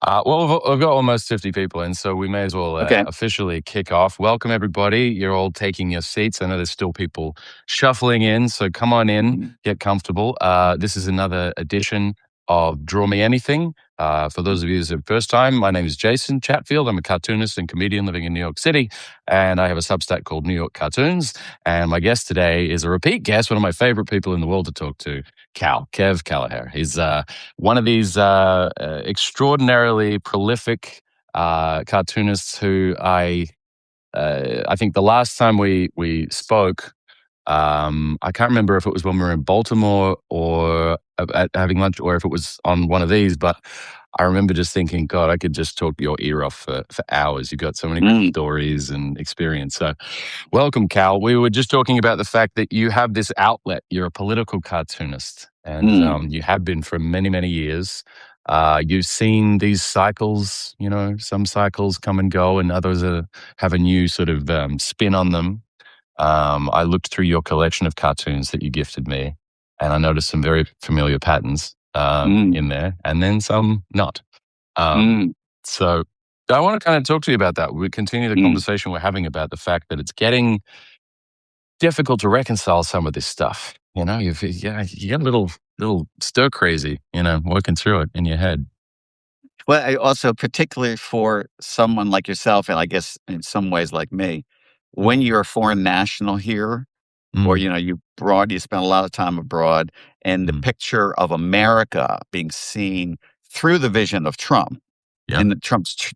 Well, we've got almost 50 people in, so we may as well Okay. officially kick off. Welcome, everybody. You're all taking your seats. I know there's still people shuffling in, so come on in, Mhm. get comfortable. This is another edition of Draw Me Anything. For those of you who's the first time, my name is Jason Chatfield. I'm a cartoonist and comedian living in New York City, and I have a Substack called New York Cartoons. And my guest today is a repeat guest, one of my favorite people in the world to talk to, Kev Callagher. He's one of these extraordinarily prolific cartoonists who I think the last time we spoke, I can't remember if it was when we were in Baltimore or at having lunch, or if it was on one of these, but I remember just thinking, God, I could just talk your ear off for hours. You've got so many great Mm, stories and experience. So welcome, Cal. We were just talking about the fact that you have this outlet. You're a political cartoonist, and mm. you have been for many, many years. You've seen these cycles, some cycles come and go, and others have a new sort of spin on them. I looked through your collection of cartoons that you gifted me, and I noticed some very familiar patterns Mm, in there, and then some not. Um, mm, so I want to kind of talk to you about that. We continue the mm. conversation we're having about the fact that it's getting difficult to reconcile some of this stuff. You get a little stir crazy, working through it in your head. Well, I also, particularly for someone like yourself, and I guess in some ways like me, when you're a foreign national here, or Mm, you spend a lot of time abroad, and the mm, picture of America being seen through the vision of Trump yep. and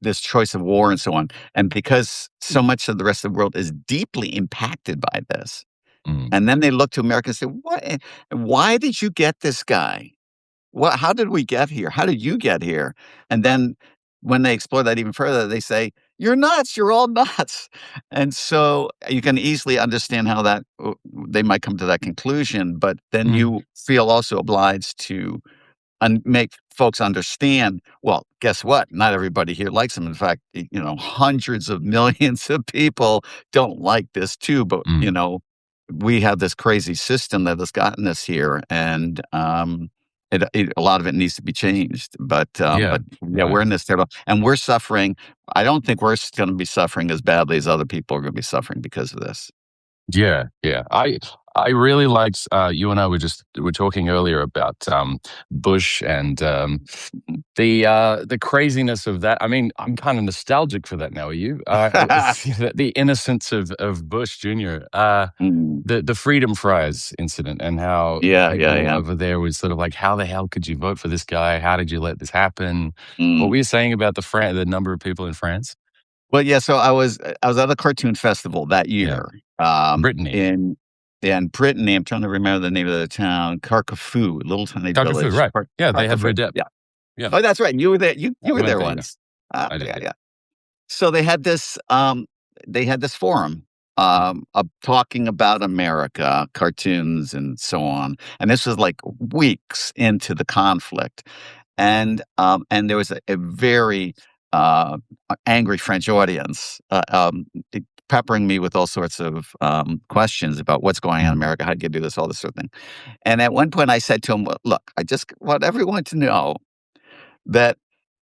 this choice of war and so on, and because so much of the rest of the world is deeply impacted by this, Mm, and then they look to America and say, "What? Why did you get this guy? How did we get here? How did you get here?" And then when they explore that even further, they say, "You're nuts. You're all nuts." And so you can easily understand how they might come to that conclusion, but then mm, you feel also obliged to make folks understand, well, guess what? Not everybody here likes them. In fact, hundreds of millions of people don't like this too, but, mm. we have this crazy system that has gotten us here, and, a lot of it needs to be changed, Yeah, yeah, right. we're in this terrible and we're suffering. I don't think we're gonna be suffering as badly as other people are gonna be suffering because of this. Yeah, yeah. I really liked you and I were talking earlier about Bush and Mhm. the craziness of that. I mean, I'm kind of nostalgic for that now. Are you? The innocence of Bush Jr. Mm. The Freedom Fries incident, and how Yeah, yeah, people yeah. over there was sort of like, how the hell could you vote for this guy? How did you let this happen? What Mm. were you saying about the number of people in France? Well, yeah, so I was at a cartoon festival that Yeah, year, Brittany, in Brittany. I'm trying to remember the name of the town, Carquefou, little tiny Carquefou, village, right? Yeah, they had Carquefou, Redep. yeah. Yeah, Oh, that's right, you were there, you we were went there there. Yeah, once. I did. Yeah, Yeah. yeah. So they had this forum, of talking about America, cartoons, and so on, and this was, like, weeks into the conflict, and there was a very, uh, angry French audience, peppering me with all sorts of, questions about what's going on in Mm, America, how'd you do this, all this sort of thing, and at one point I said to him, "Well, look, I just want everyone to know that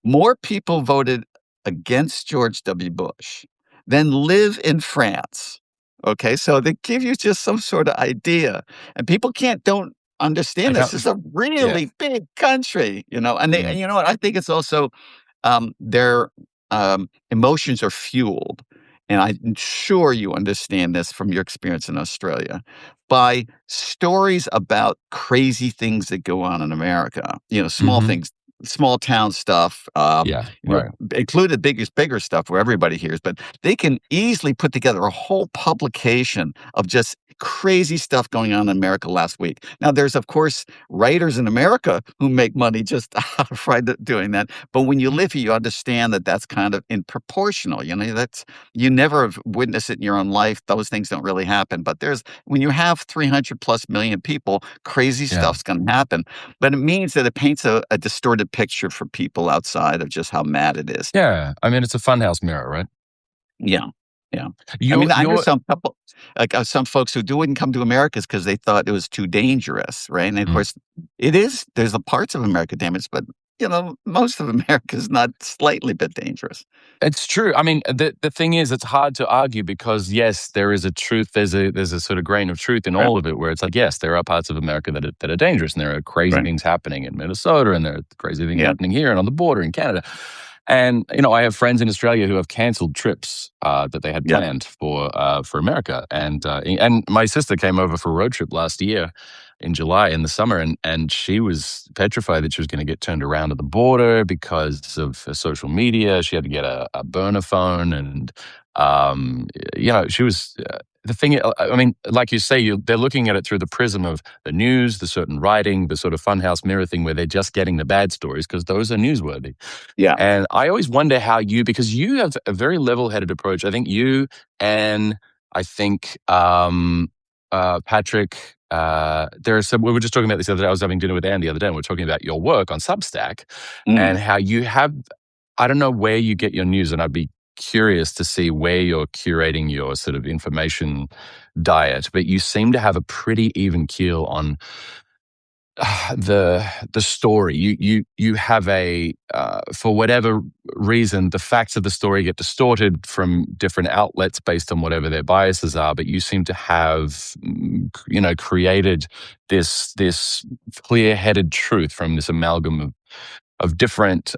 more people voted against George W. Bush than live in France." Okay, so they give you just some sort of idea, and people don't I understand this. can't. This is a Yeah. really big country, and Mm, you know what? I think it's also their emotions are fueled, and I'm sure you understand this from your experience in Australia, by stories about crazy things that go on in America. Small mhm. things, small town stuff. Yeah, right. Included bigger stuff where everybody hears, but they can easily put together a whole publication of just crazy stuff going on in America last week. Now, there's of course writers in America who make money just out of doing that, but when you live here, you understand that that's kind of in proportional. You never have witnessed it in your own life. Those things don't really happen. But when you have 300 plus million people, crazy Yeah. stuff's going to happen. But it means that it paints a distorted picture for people outside of just how mad it is. Yeah. I mean, it's a funhouse mirror, right? Yeah. Yeah. I You're mean, I know you're some folks who wouldn't come to America because they thought it was too dangerous, right? And of mm, course, it is. There's the parts of America damaged, but most of America is not slightly bit dangerous. It's true. I mean, the thing is, it's hard to argue because yes, there is a truth. There's a sort of grain of truth in Right. all of it, where it's like, yes, there are parts of America that are dangerous, and there are crazy Right. things happening in Minnesota, and there are crazy things Yeah. happening here and on the border in Canada. And I have friends in Australia who have cancelled trips that they had Yeah. planned for America, and my sister came over for a road trip last year in July in the summer, and she was petrified that she was going to get turned around at the border because of social media. She had to get a burner phone, and she was. The thing, I mean, like you say, they're looking at it through the prism of the news, the certain writing, the sort of funhouse mirror thing where they're just getting the bad stories because those are newsworthy. Yeah. And I always wonder how because you have a very level-headed approach. I think you and I think Patrick, there are some, we were just talking about this the other day. I was having dinner with Anne the other day, and we are talking about your work on Substack Mm. and how you have, I don't know where you get your news, and I'd be curious to see where you're curating your sort of information diet, but you seem to have a pretty even keel on the story. You have for whatever reason, the facts of the story get distorted from different outlets based on whatever their biases are, but you seem to have created this clear-headed truth from this amalgam of different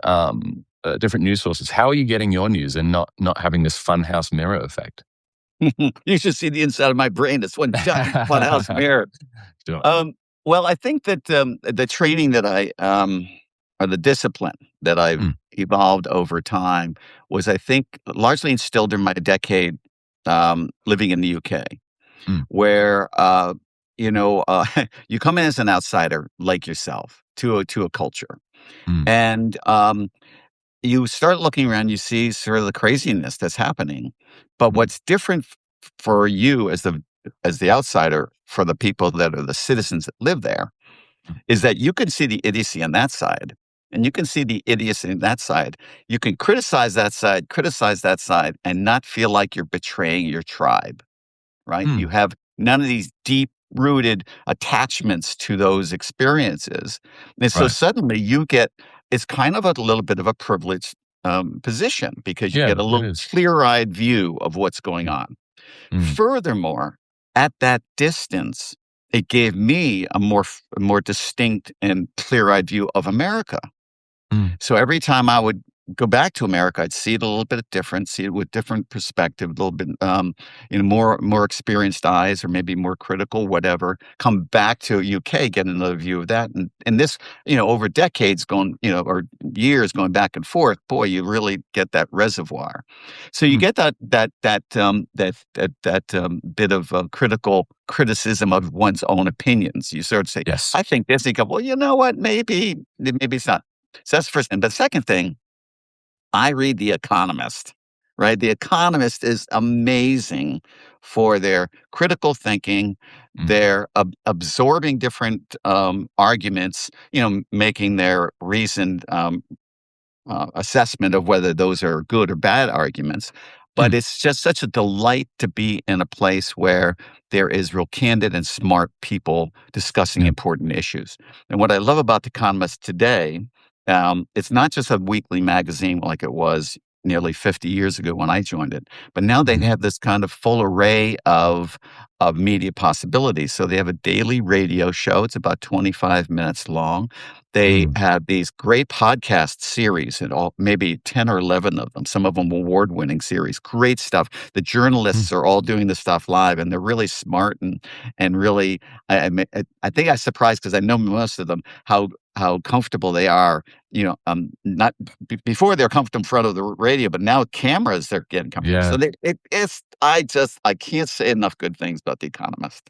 news sources. How are you getting your news and not having this funhouse mirror effect? You should see the inside of my brain. It's one giant funhouse mirror. Sure. Well, I think that the training that or the discipline that I've Mm. evolved over time was, I think, largely instilled in my decade living in the UK, Mm. where you come in as an outsider like yourself to a culture, Mm. and you start looking around, you see sort of the craziness that's happening. But Mm. what's different for you as the outsider, for the people that are the citizens that live there, Mm. is that you can see the idiocy on that side, and you can see the idiocy on that side. You can criticize that side, and not feel like you're betraying your tribe, right? You Mm. have none of these deep-rooted attachments to those experiences. And so Right. suddenly it's kind of a little bit of a privileged position, because you Yeah, get a it little is. clear-eyed view of what's going Mm. on. Mm. Furthermore, at that distance, it gave me a more distinct and clear-eyed view of America. Mm. So every time I would go back to America, I'd see it a little bit different, see it with different perspective, a little bit, more experienced eyes, or maybe more critical, whatever. Come back to UK, get another view of that, and this, over decades going, or years going back and forth. Boy, you really get that reservoir. So you Mm. get that bit of critical criticism of one's own opinions. You sort of say, Yes. "I think this." You go, "Well, you know what? Maybe it's not." So that's the first thing. The second thing, I read The Economist, right? The Economist is amazing for their critical thinking, Mm. their absorbing different arguments, making their reasoned assessment of whether those are good or bad arguments. But Mm. it's just such a delight to be in a place where there is real candid and smart people discussing Yeah. important issues. And what I love about The Economist today, it's not just a weekly magazine like it was nearly 50 years ago when I joined it, but now they Mhm. have this kind of full array of media possibilities. So they have a daily radio show. It's about 25 minutes long. They Mm. have these great podcast series, and maybe 10 or 11 of them, some of them award-winning series, great stuff. The Mm. journalists are all doing the stuff live, and they're really smart, and really, I think I surprised, because I know most of them, how comfortable they are, not before they're comfortable in front of the radio, but now with cameras, they're getting comfortable. Yeah. So I can't say enough good things about The Economist.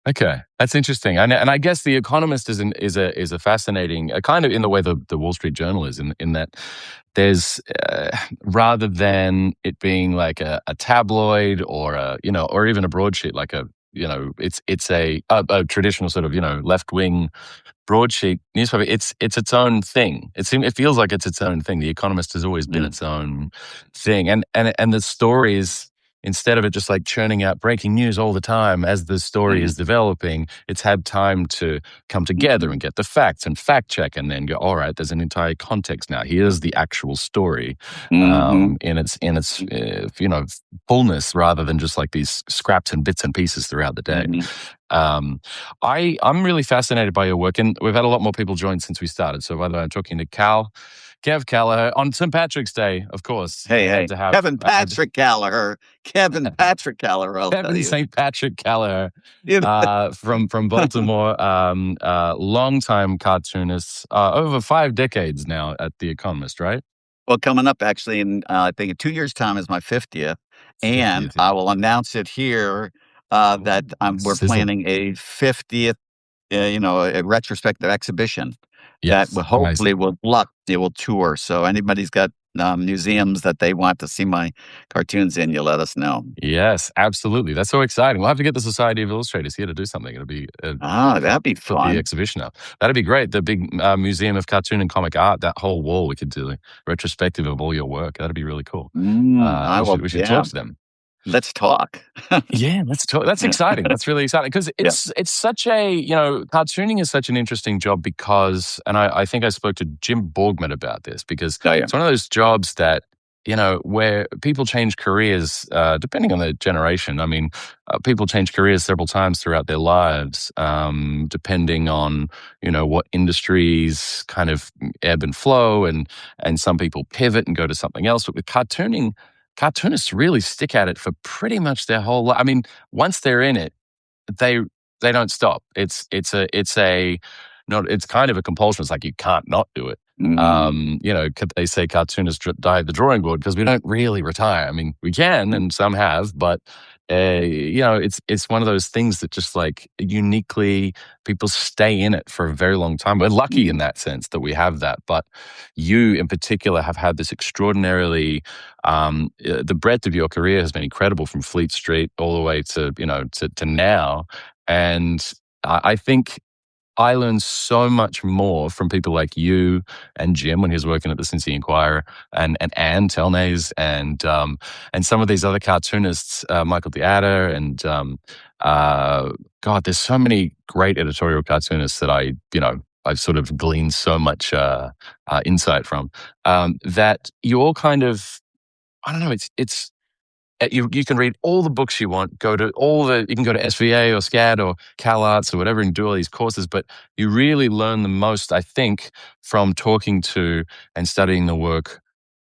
Okay, that's interesting. And I guess The Economist is a fascinating, kind of in the way the Wall Street Journal is, in that there's rather than it being like a tabloid or or even a broadsheet, like it's a traditional sort of left wing broadsheet newspaper. It's its own thing. It feels like it's its own thing. The Economist has always been Mm. its own thing, and the stories. instead of it just like churning out breaking news all the time as the story is developing, it's had time to come together and get the facts and fact check and then go, all right, there's an entire context now. Here's the actual story in its fullness, rather than just like these scraps and bits and pieces throughout the day. I'm really fascinated by your work, and we've had a lot more people join since we started. So by the way, I'm talking to Kev Gallagher on St. Patrick's Day, of course. Hey, Kevin Patrick Gallagher. Kevin Patrick Gallagher, I'll tell you. St. Patrick Gallagher from Baltimore, longtime cartoonist, over 5 decades now at The Economist, right? Well, coming up actually in, I think in 2 years' time is my 50th, and I will announce it here that we're planning a 50th, a retrospective exhibition that will hopefully it will tour. So anybody's got museums that they want to see my cartoons in, you let us know. Yes, absolutely. That's so exciting. We'll have to get the Society of Illustrators here to do something. It'll be that'd be fun. Put the exhibition up. That'd be great. The big Museum of Cartoon and Comic Art, that whole wall, we could do a retrospective of all your work. That'd be really cool. We should talk to them. Let's talk. Yeah, let's talk. That's exciting. That's really exciting because it's such a, cartooning is such an interesting job because, and I think I spoke to Jim Borgman about this, because it's one of those jobs that, where people change careers depending on their generation. I mean, people change careers several times throughout their lives, depending on, what industries kind of ebb and flow, and some people pivot and go to something else. But with cartoonists really stick at it for pretty much their whole life. I mean, once they're in it, they don't stop. It's kind of a compulsion. It's like you can't not do it. They say cartoonists die at the drawing board because we don't really retire. I mean, we can, and some have, but it's one of those things that just like uniquely people stay in it for a very long time. We're lucky in that sense that we have that. But you in particular have had this extraordinarily, the breadth of your career has been incredible, from Fleet Street all the way to, to now. And I think I learned so much more from people like you and Jim when he was working at the Cincy Inquirer, and Anne Telnays, and some of these other cartoonists, Michael Deatta, and God, there's so many great editorial cartoonists that I've sort of gleaned so much insight from, that you all kind of, I don't know, it's you can read all the books you want, you can go to SVA or SCAD or KAL Arts or whatever and do all these courses, but you really learn the most, I think, from talking to and studying the work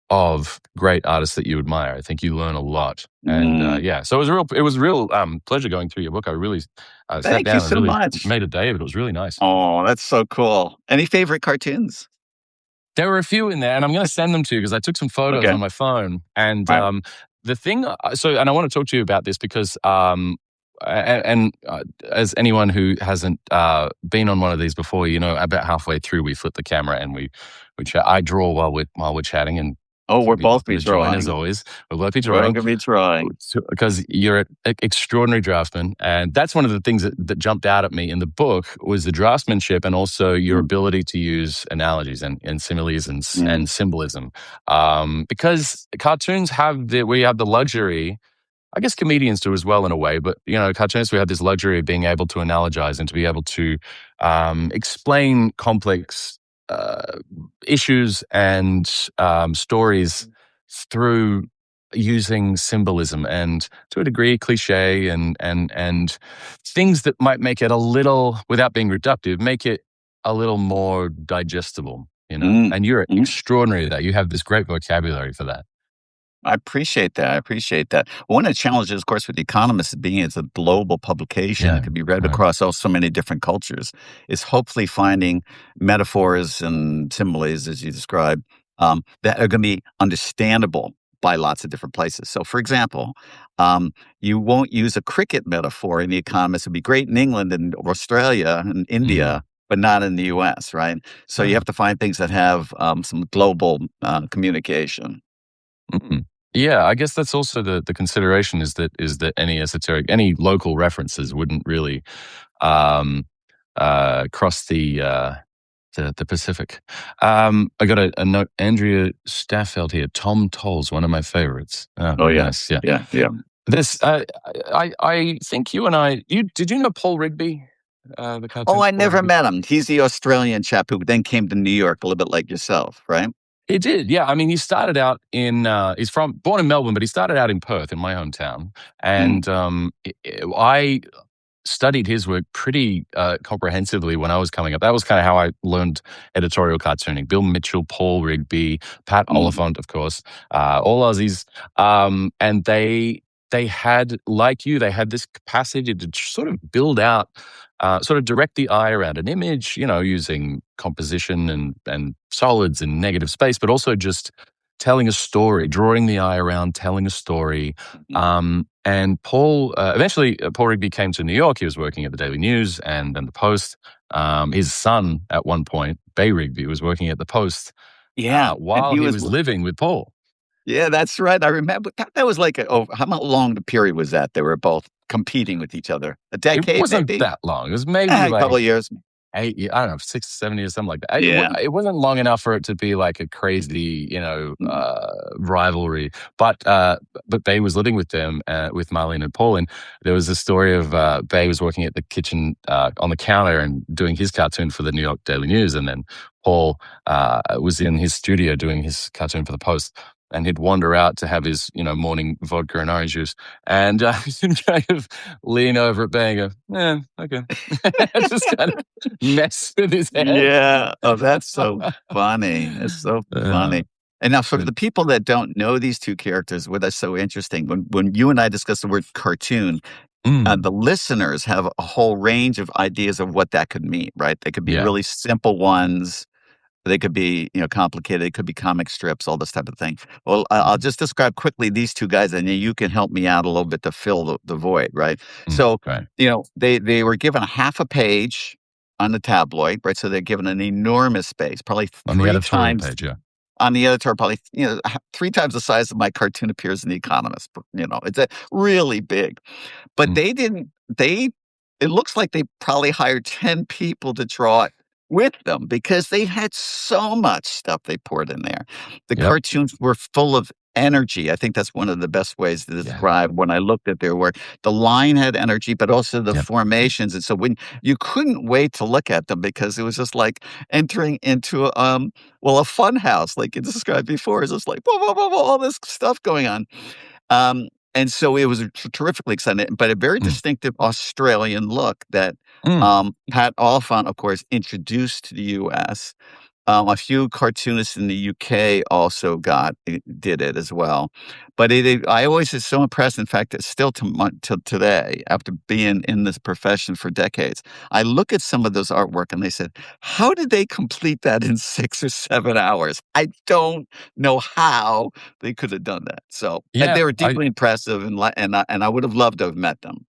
of great artists that you admire. I think you learn a lot. And so it was a real pleasure going through your book. I really sat down and really made a day of it. It was really nice. Oh, that's so cool. Any favorite cartoons? There were a few in there, and I'm going to send them to you because I took some photos on my phone. And the thing, and I want to talk to you about this because, as anyone who hasn't been on one of these before, about halfway through we flip the camera and we chat. I draw while we're chatting, and we're both be drawing as always. We'll both be drawing. We're going to be drawing because you're an extraordinary draftsman, and that's one of the things that jumped out at me in the book was the draftsmanship, and also your ability to use analogies and similes and symbolism. Because cartoons we have the luxury. I guess comedians do as well in a way, but cartoonists, we have this luxury of being able to analogize and to be able to explain complex issues and stories through using symbolism and, to a degree, cliche and things that might make it a little, without being reductive, make it a little more digestible. And you're extraordinary at that. You have this great vocabulary for that. I appreciate that. One of the challenges, of course, with The Economist being it's a global publication, it can be read across so many different cultures, is hopefully finding metaphors and similes, as you described, that are going to be understandable by lots of different places. So, for example, you won't use a cricket metaphor in The Economist. It'd be great in England and Australia and India, but not in the U.S., right? So you have to find things that have some global communication. Yeah, I guess that's also the consideration is that any local references wouldn't really cross the Pacific. I got a note. Andrea Staffeld here. Tom Tolles, one of my favorites. Yes, yeah. This, I think you and I, did you know Paul Rigby, the Oh, cartoonist I Paul never Rigby? met him. He's the Australian chap who then came to New York a little bit like yourself, right? He did, yeah. I mean, he started out in, he's born in Melbourne, but he started out in Perth, in my hometown. Mm, And I studied his work pretty comprehensively when I was coming up. That was kind of how I learned editorial cartooning. Bill Mitchell, Paul Rigby, Pat mm, Oliphant, of course, all Aussies, and they had, like you, they had this capacity to sort of build out. Sort of direct the eye around an image, using composition and solids and negative space, but also just telling a story, drawing the eye around, telling a story. mhm. And Paul, eventually, Paul Rigby came to New York. He was working at the Daily News and then the Post. His son, at one point, Bay Rigby, was working at the Post Yeah, and while he he was was living with Paul. yeah, that's right. I remember that was like how long the period was that they were both competing with each other? A It decade, wasn't maybe? that long. It was maybe A couple like of years. 8 years, I don't know, 6 7 years, something like that. Yeah. It wasn't long enough for it to be like a crazy, Mm, rivalry. But Bay was living with them, with Marlene and Paul, and there was a story of Bay was working at the kitchen on the counter and doing his cartoon for the New York Daily News, and then Paul was in his studio doing his cartoon for the Post. And he'd wander out to have his, morning vodka and orange juice, and he'd kind of lean over at Bay and go, "Yeah, okay," just kind of mess with his head. yeah. Oh, that's so funny. That's so Uh, funny. And now for but the people that don't know these 2 characters, what that's so interesting, when you and I discuss the word cartoon, mm, the listeners have a whole range of ideas of what that could mean, right? They could be yeah, really simple ones. They could be, complicated. They could be comic strips, all this type of thing. Well, I'll mm, just describe quickly these 2 guys, and then you can help me out a little bit to fill the void, right? So, right. they were given a half a page on the tabloid, right? So they're given an enormous space, probably On the 3 editorial times page, yeah. on the editor, probably, 3 times the size of my cartoon appears in The Economist, it's a really big. But Mm, they didn't they it looks like they probably hired 10 people to draw it with them because they had so much stuff they poured in there. The yep, cartoons were full of energy. I think that's one of the best ways to yeah, describe when I looked at their work. The line had energy, but also the yep, formations, and so when you couldn't wait to look at them because it was just like entering into, a fun house, like you described before. It's just like, "Whoa, whoa, whoa, whoa," all this stuff going on. And so it was a terrifically exciting, but a very mm, distinctive Australian look that, mm, Pat Oliphant, of course, introduced to the US. A few cartoonists in the UK also did it as well. But I always was so impressed, in fact, that still till today, after being in this profession for decades, I look at some of those artwork and they said, "How did they complete that in 6 or 7 hours?" I don't know how they could have done that. So, yeah, they were deeply impressive, and I would have loved to have met them.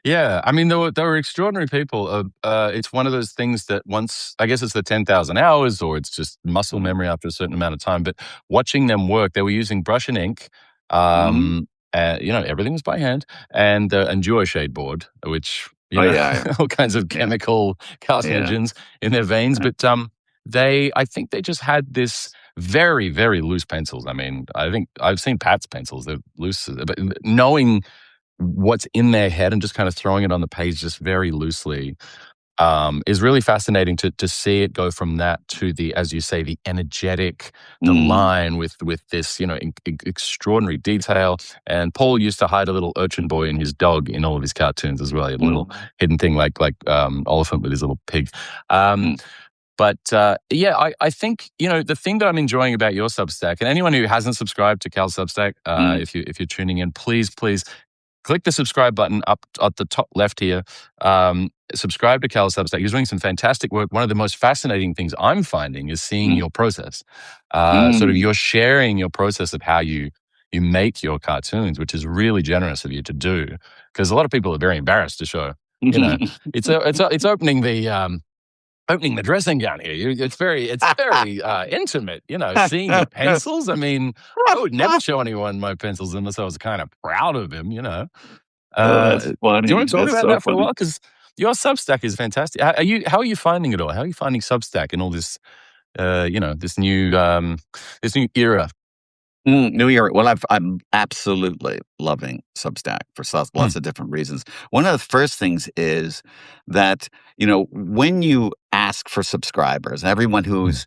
yeah. I mean, they were extraordinary people. It's one of those things that once, I guess it's the 10,000 hours, or it's just muscle Mhm. memory after a certain amount of time. But watching them work, they were using brush and ink. Mhm. Everything was by hand, and duo shade board, which, Oh, yeah, all kinds of yeah, chemical yeah. carcinogens in their veins. But I think they just had this very, very loose pencils. I mean, I think I've seen Pat's pencils; they're loose, but knowing what's in their head and just kind of throwing it on the page just very loosely, is really fascinating to see it go from that to the, as you say, the energetic, the Mm, line with this, extraordinary detail. And Paul used to hide a little urchin boy and his dog in all of his cartoons as well. He had a little mm, hidden thing like Oliphant with his little pig. Um, mm, but yeah, I think, the thing that I'm enjoying about your Substack, and anyone who hasn't subscribed to KAL Substack, mm, if you're tuning in, please click the subscribe button up at the top left here. Subscribe to KAL Substack. He's doing some fantastic work. One of the most fascinating things I'm finding is seeing mm, your process. Sort of mm. you're sharing your process of how you make your cartoons, which is really generous of you to do. Because a lot of people are very embarrassed to show. You know, it's opening the dressing gown here. It's very intimate. Seeing your pencils. I mean, I would never show anyone my pencils unless I was kind of proud of him. Oh, Do that's you funny. want to talk That's about so that for a funny. while? Because your Substack is fantastic. How are you finding it all? How are you finding Substack in all this, this new era? New Year. Well, I'm absolutely loving Substack for Mm, lots of different reasons. One of the first things is that, when you ask for subscribers, everyone mm,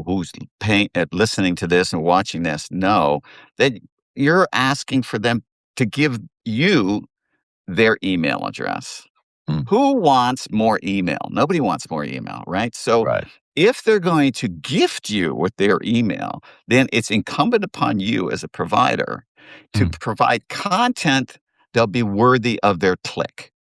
who's paying, listening to this and watching this know that you're asking for them to give you their email address. mm. Who wants more email? Nobody wants more email, right? So Right. if they're going to gift you with their email, then it's incumbent upon you as a provider to Mm, provide content that'll be worthy of their click.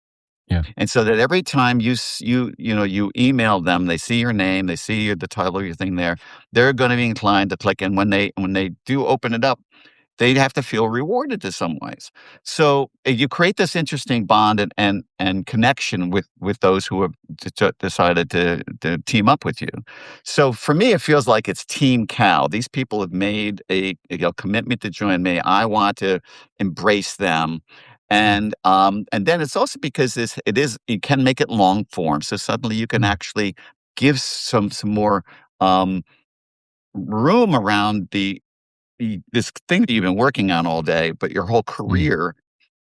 yeah. And so that every time you email them, they see your name, they see the title of your thing there, they're going to be inclined to click. And when they do open it up, they'd have to feel rewarded to some ways. So you create this interesting bond and connection with those who have decided to team up with you. So for me, it feels like it's Team KAL. These people have made a commitment to join me. I want to embrace them. Mm, And then it's also because you can make it long form. So suddenly you can mm, actually give some more um, room around this thing that you've been working on all day, but your whole mm, career,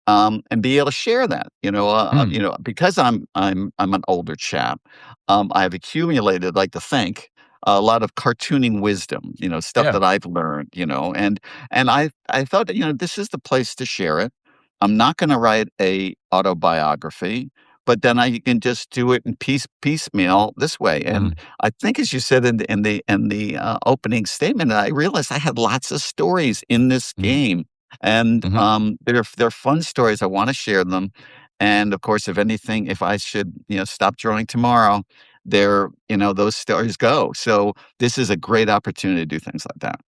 and be able to share that, mm. because I'm an older chap. I've accumulated, I'd like to think, a lot of cartooning wisdom, stuff Yeah. that I've learned, and I thought that, this is the place to share it. I'm not going to write a autobiography, but then I can just do it in piecemeal this way. And Mm, I think, as you said in the opening statement, I realized I had lots of stories in this mm, game, and mhm. they're fun stories. I want to share them, and of course, if I should stop drawing tomorrow, those stories go. So this is a great opportunity to do things like that.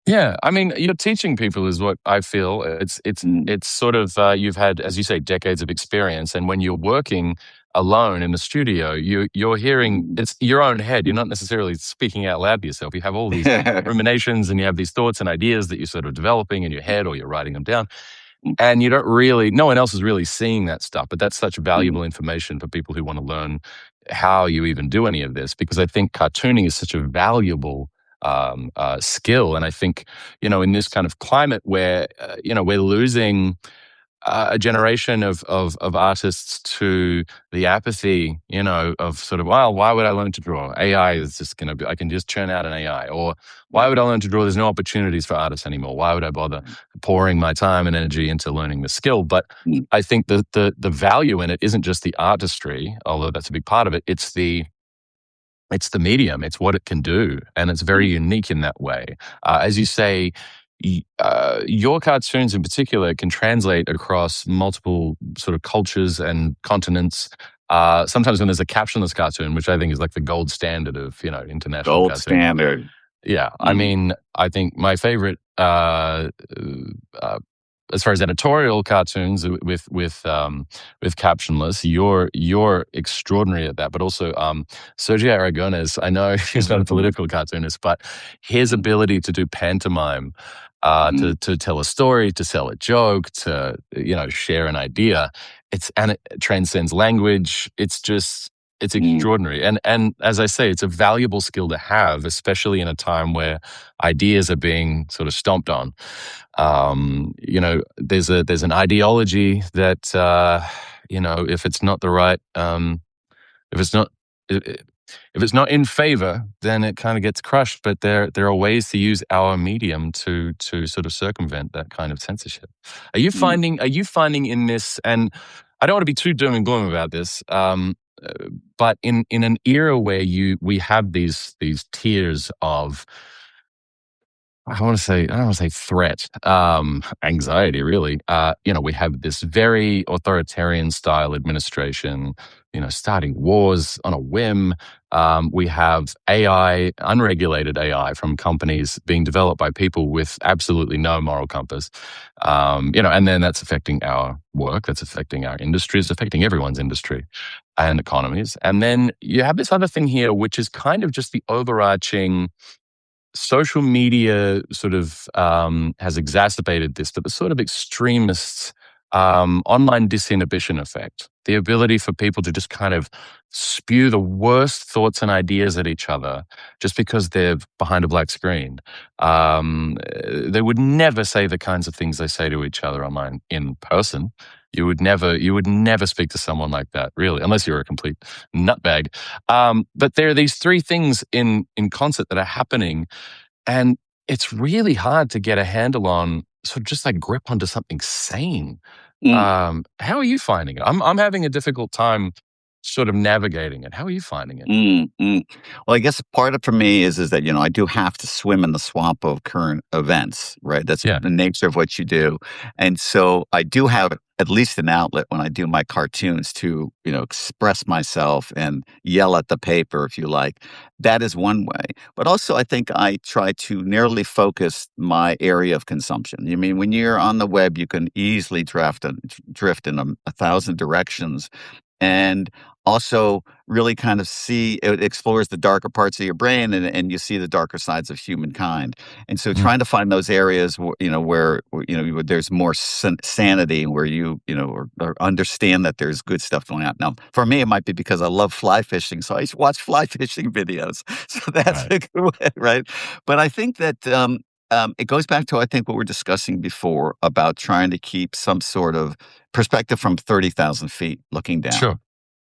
Yeah, I mean, you're teaching people is what I feel. Mm. It's sort of you've had, as you say, decades of experience, and when you're working alone in the studio, you're hearing Mm. it's your own head. You're not necessarily speaking out loud to yourself. You have all these ruminations, and you have these thoughts and ideas that you're sort of developing in your head, or you're writing them down. And you don't really, no one else is really seeing that stuff, but that's such Mm. valuable information for people who want to learn how you even do any of this, because I think cartooning is such a valuable skill. And I think, in this kind of climate where, we're losing a generation of artists to the apathy, of sort of, well, why would I learn to draw? AI is just going to be, I can just churn out an AI. Or why Yeah. would I learn to draw? There's no opportunities for artists anymore. Why would I bother pouring my time and energy into learning the skill? But Mm. I think the value in it isn't just the artistry, although that's a big part of it. It's the medium. It's what it can do, and it's very Mm. unique in that way. As you say, your cartoons in particular can translate across multiple sort of cultures and continents. Sometimes when there's a captionless cartoon, which I think is like the gold standard of international Gold cartooning. standard. Yeah, I Mm. mean, I think my favorite, uh, as far as editorial cartoons with captionless, you're extraordinary at that. But also, Sergio Aragonés, I know he's not a Mm. political cartoonist, but his Mm. ability to do pantomime, Mm. to tell a story, to sell a joke, to share an idea, it transcends language. It's Mm. extraordinary. And as I say, it's a valuable skill to have, especially in a time where ideas are being sort of stomped on. There's an ideology that if it's not the right, if it's not i- if it's not in favor, then it kind of gets crushed. But there are ways to use our medium to sort of circumvent that kind of censorship. Mm. Are you finding in this? And I don't want to be too doom and gloom about this. But in an era where we have these tiers of I don't want to say threat, anxiety, really. We have this very authoritarian style administration, starting wars on a whim. We have AI, unregulated AI from companies being developed by people with absolutely no moral compass. And then that's affecting our work, that's affecting our industry, it's affecting everyone's industry and economies. And then you have this other thing here, which is kind of just the overarching social media sort of has exacerbated this, but the sort of extremists online disinhibition effect, the ability for people to just kind of spew the worst thoughts and ideas at each other just because they're behind a black screen. They would never say the kinds of things they say to each other online in person. You would never speak to someone like that, really, unless you're a complete nutbag. But there are these three things in concert that are happening, and it's really hard to get a handle on, sort of just like grip onto something sane. Mm. How are you finding it? I'm having a difficult time sort of navigating it. How are you finding it? Well, I guess part of for me is that, I do have to swim in the swamp of current events, right? That's Yeah. the nature of what you do. And so I do have at least an outlet when I do my cartoons to, express myself and yell at the paper, if you like. That is one way. But also, I think I try to narrowly focus my area of consumption. I mean, when you're on the web, you can easily drift in a thousand directions. And also really kind of see it explores the darker parts of your brain, and you see the darker sides of humankind. And so Mm, trying to find those areas where there's more sanity, where or understand that there's good stuff going on. Now, for me, it might be because I love fly fishing, so I used to watch fly fishing videos. So that's right. a good way, right? But I think that it goes back to, I think, what we're discussing before about trying to keep some sort of perspective from 30,000 feet looking down. Sure.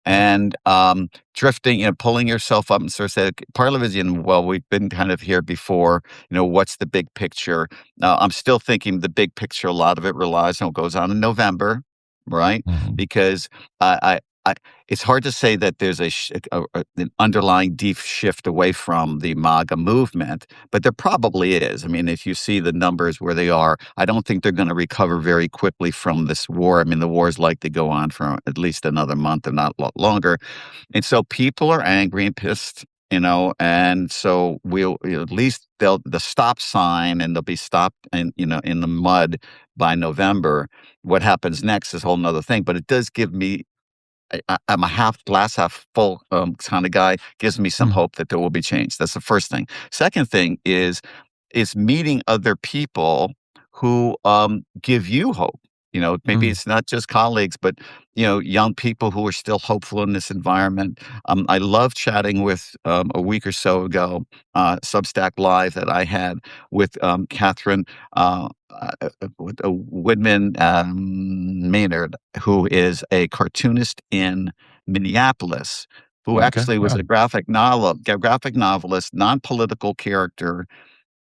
Yeah. And, drifting, pulling yourself up and sort of say, part of it is, well, we've been kind of here before, what's the big picture? I'm still thinking the big picture, a lot of it relies on what goes on in November, right? Mhm. Because I it's hard to say that there's an underlying deep shift away from the MAGA movement, but there probably is. I mean, if you see the numbers where they are, I don't think they're going to recover very quickly from this war. I mean, the war is likely to go on for at least another month, if not a lot longer. And so people are angry and pissed, and so at least the stop sign, and they'll be stopped in the mud by November. What happens next is a whole nother thing, but it does give me I'm a half glass half full kind of guy. Gives me some Mm, hope that there will be change. That's the first thing. Second thing is meeting other people who give you hope. Maybe mm. it's not just colleagues, but young people who are still hopeful in this environment. I love chatting with a week or so ago, Substack Live that I had with Catherine Woodman Maynard, who is a cartoonist in Minneapolis, who Okay. actually was Wow. a graphic novelist, non-political character.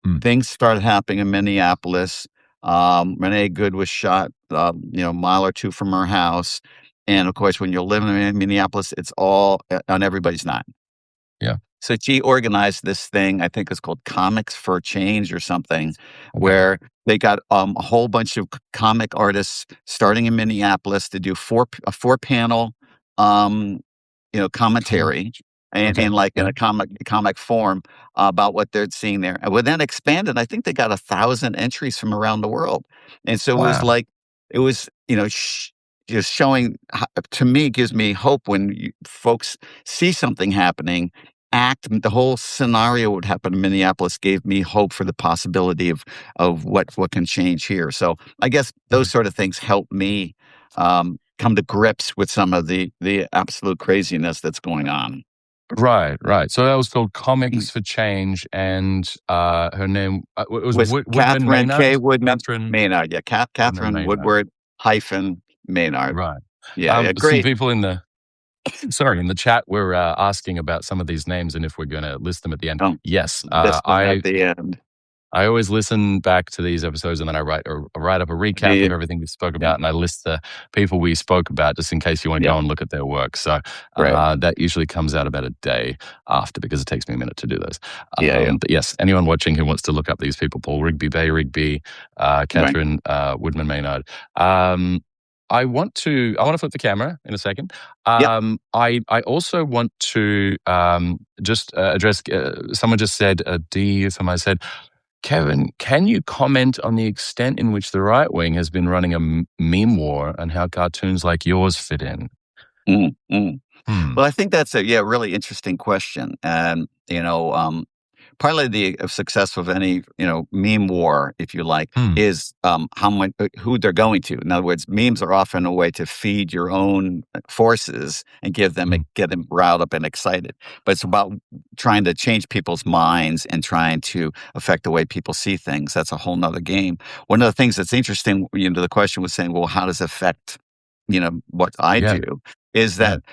Mm. Things started happening in Minneapolis. Renee Good was shot, a mile or two from her house. And of course, when you're living in Minneapolis, it's all on everybody's mind. Yeah. So she organized this thing, I think it's called Comics for Change or something, Okay. where they got a whole bunch of comic artists starting in Minneapolis to do a four-panel, um, Cool. commentary and Okay. like in Yeah. a comic form about what they're seeing there. And well, then expanded. I think they got 1,000 entries from around the world, and so it was Wow. like it was just showing to me gives me hope when folks see something happening the whole scenario would happen in Minneapolis gave me hope for the possibility of what can change here. So I guess those Mhm. sort of things help me come to grips with some of the absolute craziness that's going on. Right, right. So that was called Mm. Comics for Change, and her name it was Was Woodman Catherine Maynard. K. Woodman Catherine Maynard? Yeah, Woodman Catherine Maynard. Woodward hyphen Maynard. Right. Yeah, yeah, Some great. people in the sorry, in the chat were asking about some of these names and if we're going to list them at the end. Oh, Yes, this them at the end. I always listen back to these episodes and then I write up a Do recap of you? everything we spoke Yeah, about and I list the people we spoke about just in case you want to yeah, go and look at their work. So great. that usually comes out about a day after because it takes me a minute to do those. Yeah, yeah. But yes, anyone watching who wants to look up these people, Paul Rigby, Bay Rigby, Right. Catherine Woodman Maynard. I want to flip the camera in a second. Yep. I also want to just address. Someone just said, D. Somebody said, Kevin, can you comment on the extent in which the right wing has been running a meme war and how cartoons like yours fit in? Mm, mm. Hmm. Well, I think that's a really interesting question, and partly the success of any, meme war, if you like, Hmm. is how much who they're going to. In other words, memes are often a way to feed your own forces and Hmm. get them riled up and excited. But it's about trying to change people's minds and trying to affect the way people see things. That's a whole nother game. One of the things that's interesting, the question was saying, well, how does it affect, what I Yeah. do? Is Yeah. that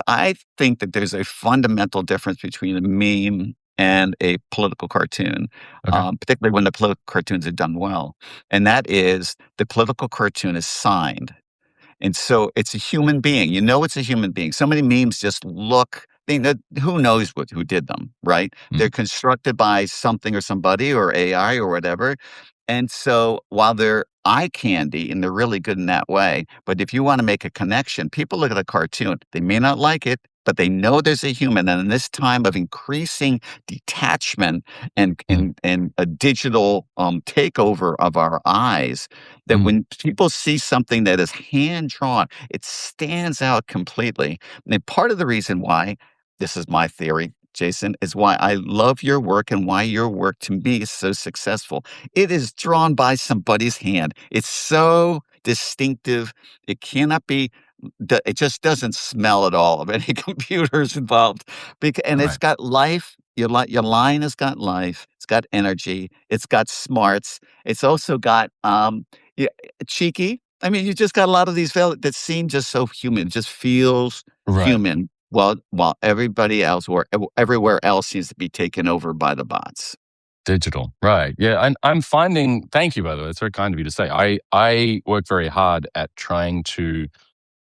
I think that there's a fundamental difference between a meme and a political cartoon, Okay. particularly when the political cartoons are done well. And that is the political cartoon is signed. And so it's a human being. You know it's a human being. So many memes just look, who knows who did them, right? Mm. They're constructed by something or somebody or AI or whatever. And so while they're eye candy and they're really good in that way, but if you want to make a connection, people look at a cartoon, they may not like it, but they know there's a human. And in this time of increasing detachment Mm. and a digital takeover of our eyes, that Mm. when people see something that is hand drawn, it stands out completely. And part of the reason why, this is my theory, Jason, is why I love your work and why your work to me is so successful. It is drawn by somebody's hand. It's so distinctive. It cannot be, it just doesn't smell at all of any computers involved. And it's Right. got life. Your line has got life. It's got energy. It's got smarts. It's also got yeah, cheeky. I mean, you just got a lot of these that seem just so human. It just feels Right. human. While everybody else or everywhere else seems to be taken over by the bots. Digital. Right. Yeah. And I'm finding, thank you, by the way. It's very kind of you to say. I work very hard at trying to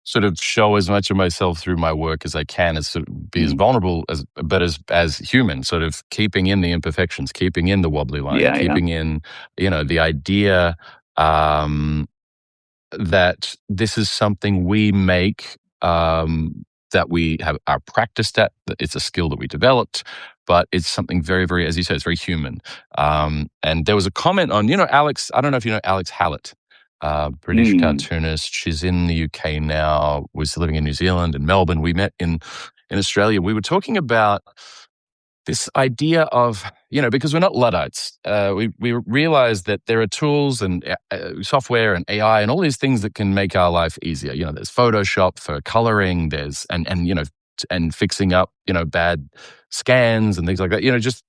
sort of show as much of myself through my work as I can, as sort of be as Mm. vulnerable but as human, sort of keeping in the imperfections, keeping in the wobbly line, Yeah, yeah. keeping in, the idea, um, that this is something we make, that we have are practiced at. That it's a skill that we developed, but it's something very, very, as you said, it's very human. And there was a comment on, Alex. I don't know if you know Alex Hallett, British Mm. cartoonist. She's in the UK now. Was living in New Zealand and Melbourne. We met in Australia. We were talking about this idea of, because we're not Luddites, we realize that there are tools and software and AI and all these things that can make our life easier. There's Photoshop for coloring, and fixing up, bad scans and things like that, just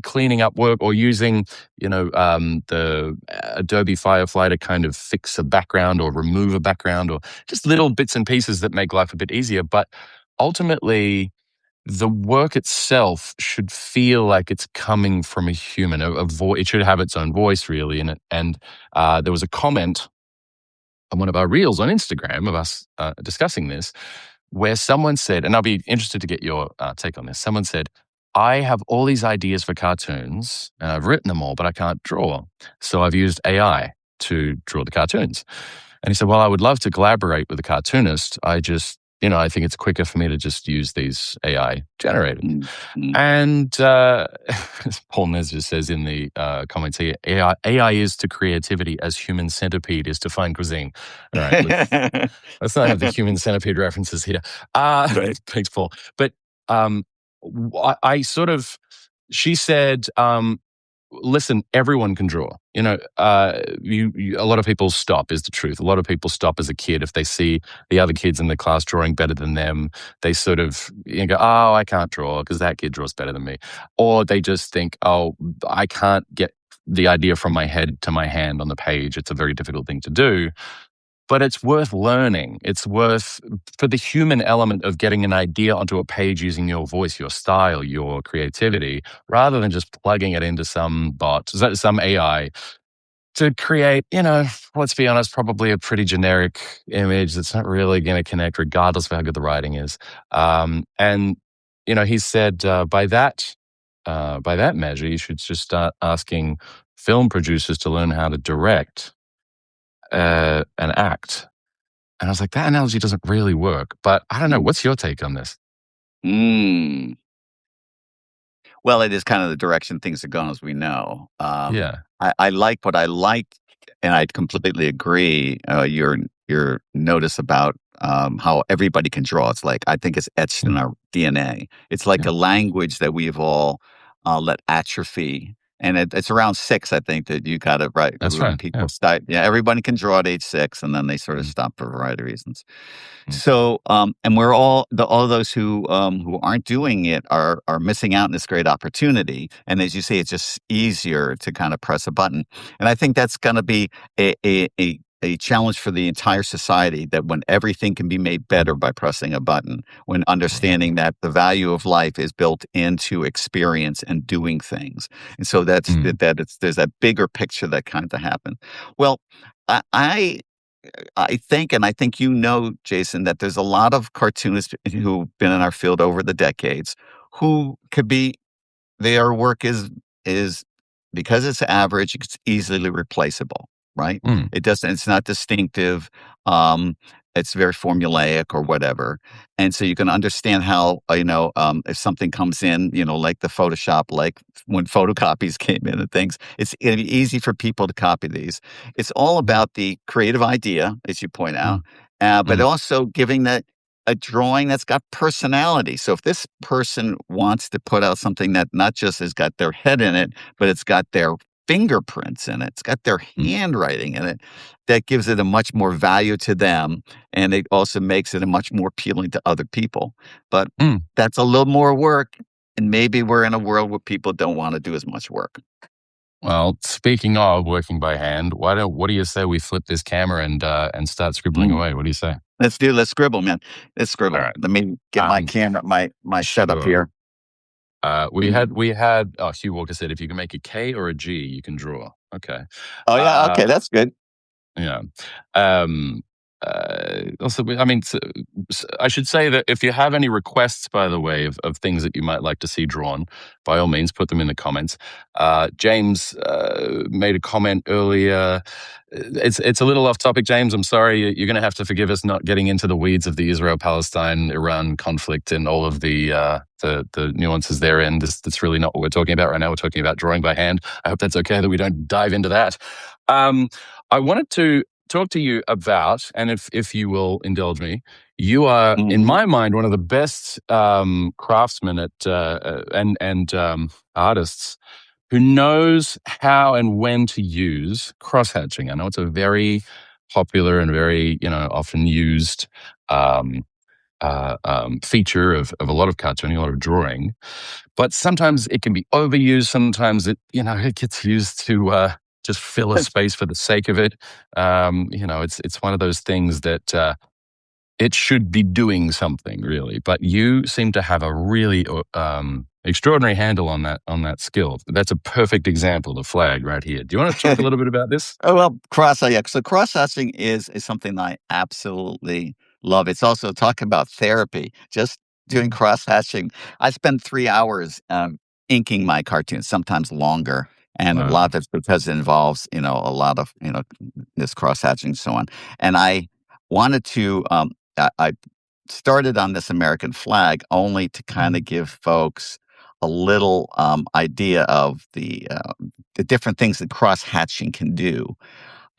cleaning up work or using, the Adobe Firefly to kind of fix a background or remove a background or just little bits and pieces that make life a bit easier. But ultimately, the work itself should feel like it's coming from a human. It should have its own voice, really, in it. And there was a comment on one of our reels on Instagram of us discussing this, where someone said, and I'll be interested to get your take on this. Someone said, "I have all these ideas for cartoons, and I've written them all, but I can't draw. So I've used AI to draw the cartoons." And he said, "Well, I would love to collaborate with a cartoonist. I just, I think it's quicker for me to just use these AI generators." Mm. Mm. And Paul Nez just says in the comments here, AI is to creativity as human centipede is to fine cuisine. All right, let's not have the human centipede references here. Right. Thanks, Paul. But um, I sort of, she said, listen, everyone can draw. A lot of people stop is the truth. A lot of people stop as a kid if they see the other kids in the class drawing better than them. They sort of go, "Oh, I can't draw because that kid draws better than me," or they just think, "Oh, I can't get the idea from my head to my hand on the page. It's a very difficult thing to do." But it's worth learning. It's worth, for the human element of getting an idea onto a page using your voice, your style, your creativity, rather than just plugging it into some bot, some AI to create, let's be honest, probably a pretty generic image that's not really going to connect regardless of how good the writing is. And, he said, by that measure, you should just start asking film producers to learn how to direct an act. And I was like, that analogy doesn't really work. But I don't know. Mm. What's your take on this? Mm. Well, it is kind of the direction things are going, as we know. Yeah. I like what I liked, and I completely agree. Your notice about how everybody can draw. It's like I think it's etched in Mm. our DNA. It's like Yeah. a language that we've all let atrophy. And it's around 6, I think, that you got it right. That's When right. people Yeah. start, yeah, everybody can draw at age 6, and then they sort of Mm, stop for a variety of reasons. mm, So, and we're all those who aren't doing it are missing out on this great opportunity. And as you say, it's just easier to kind of press a button. And I think that's going to be a challenge for the entire society, that when everything can be made better by pressing a button, when understanding that the value of life is built into experience and doing things. And so mm, there's that bigger picture that kind of happens. Well, I, I I think, and I think you know, Jason, that there's a lot of cartoonists who've been in our field over the decades who could be their work is because it's average, it's easily replaceable, right? mm, It's not distinctive. Um, it's very formulaic or whatever. And so you can understand how, if something comes in, like the Photoshop, like when photocopies came in and things, it's gonna be easy for people to copy these. It's all mm, about the creative idea, as you point out, mm, but mm, also giving that a drawing that's got personality. So if this person wants to put out something that not just has got their head in it, but it's got their fingerprints in it, it's got their mm, handwriting in it, that gives it a much more value to them. And it also makes it a much more appealing to other people. But mm. that's a little more work. And maybe we're in a world where people don't want to do as much work. Well, speaking of working by hand, what do you say we flip this camera and start scribbling Mm. away? What do you say? Let's scribble, man. Let's All scribble. right. Let me get my Um, camera, my setup sure. here. Hugh Walker said if you can make a K or a G, you can draw. Okay. Oh yeah, Uh, okay, that's good. yeah. Um, also, I mean, I should say that if you have any requests, by the way, of things that you might like to see drawn, by all means, put them in the comments. James made a comment earlier. It's a little off topic, James. I'm sorry. You're going to have to forgive us not getting into the weeds of the Israel-Palestine, Iran conflict and all of the nuances therein. That's really not what we're talking about right now. We're talking about drawing by hand. I hope that's okay that we don't dive into that. I wanted to talk to you about, and if you will indulge me, you are, in Mhm. my mind, one of the best craftsmen and artists who knows how and when to use crosshatching. I know it's a very popular and very often used feature of a lot of cartooning, a lot of drawing, but sometimes it can be overused. Sometimes it gets used to just fill a space for the sake of it. It's one of those things that it should be doing something really, but you seem to have a really extraordinary handle on that skill. That's a perfect example of the flag right here. Do you want to talk a little bit about this? Oh, well, yeah. So cross-hatching is something I absolutely love. It's also talking about therapy, just doing Mm. cross-hatching. I spend 3 hours, inking my cartoons, sometimes longer, and a lot Wow. of it's because it involves, a lot of, this cross-hatching and so on. And I wanted to, I started on this American flag only to kinda Mm. give folks a little, idea of the different things that cross-hatching can do.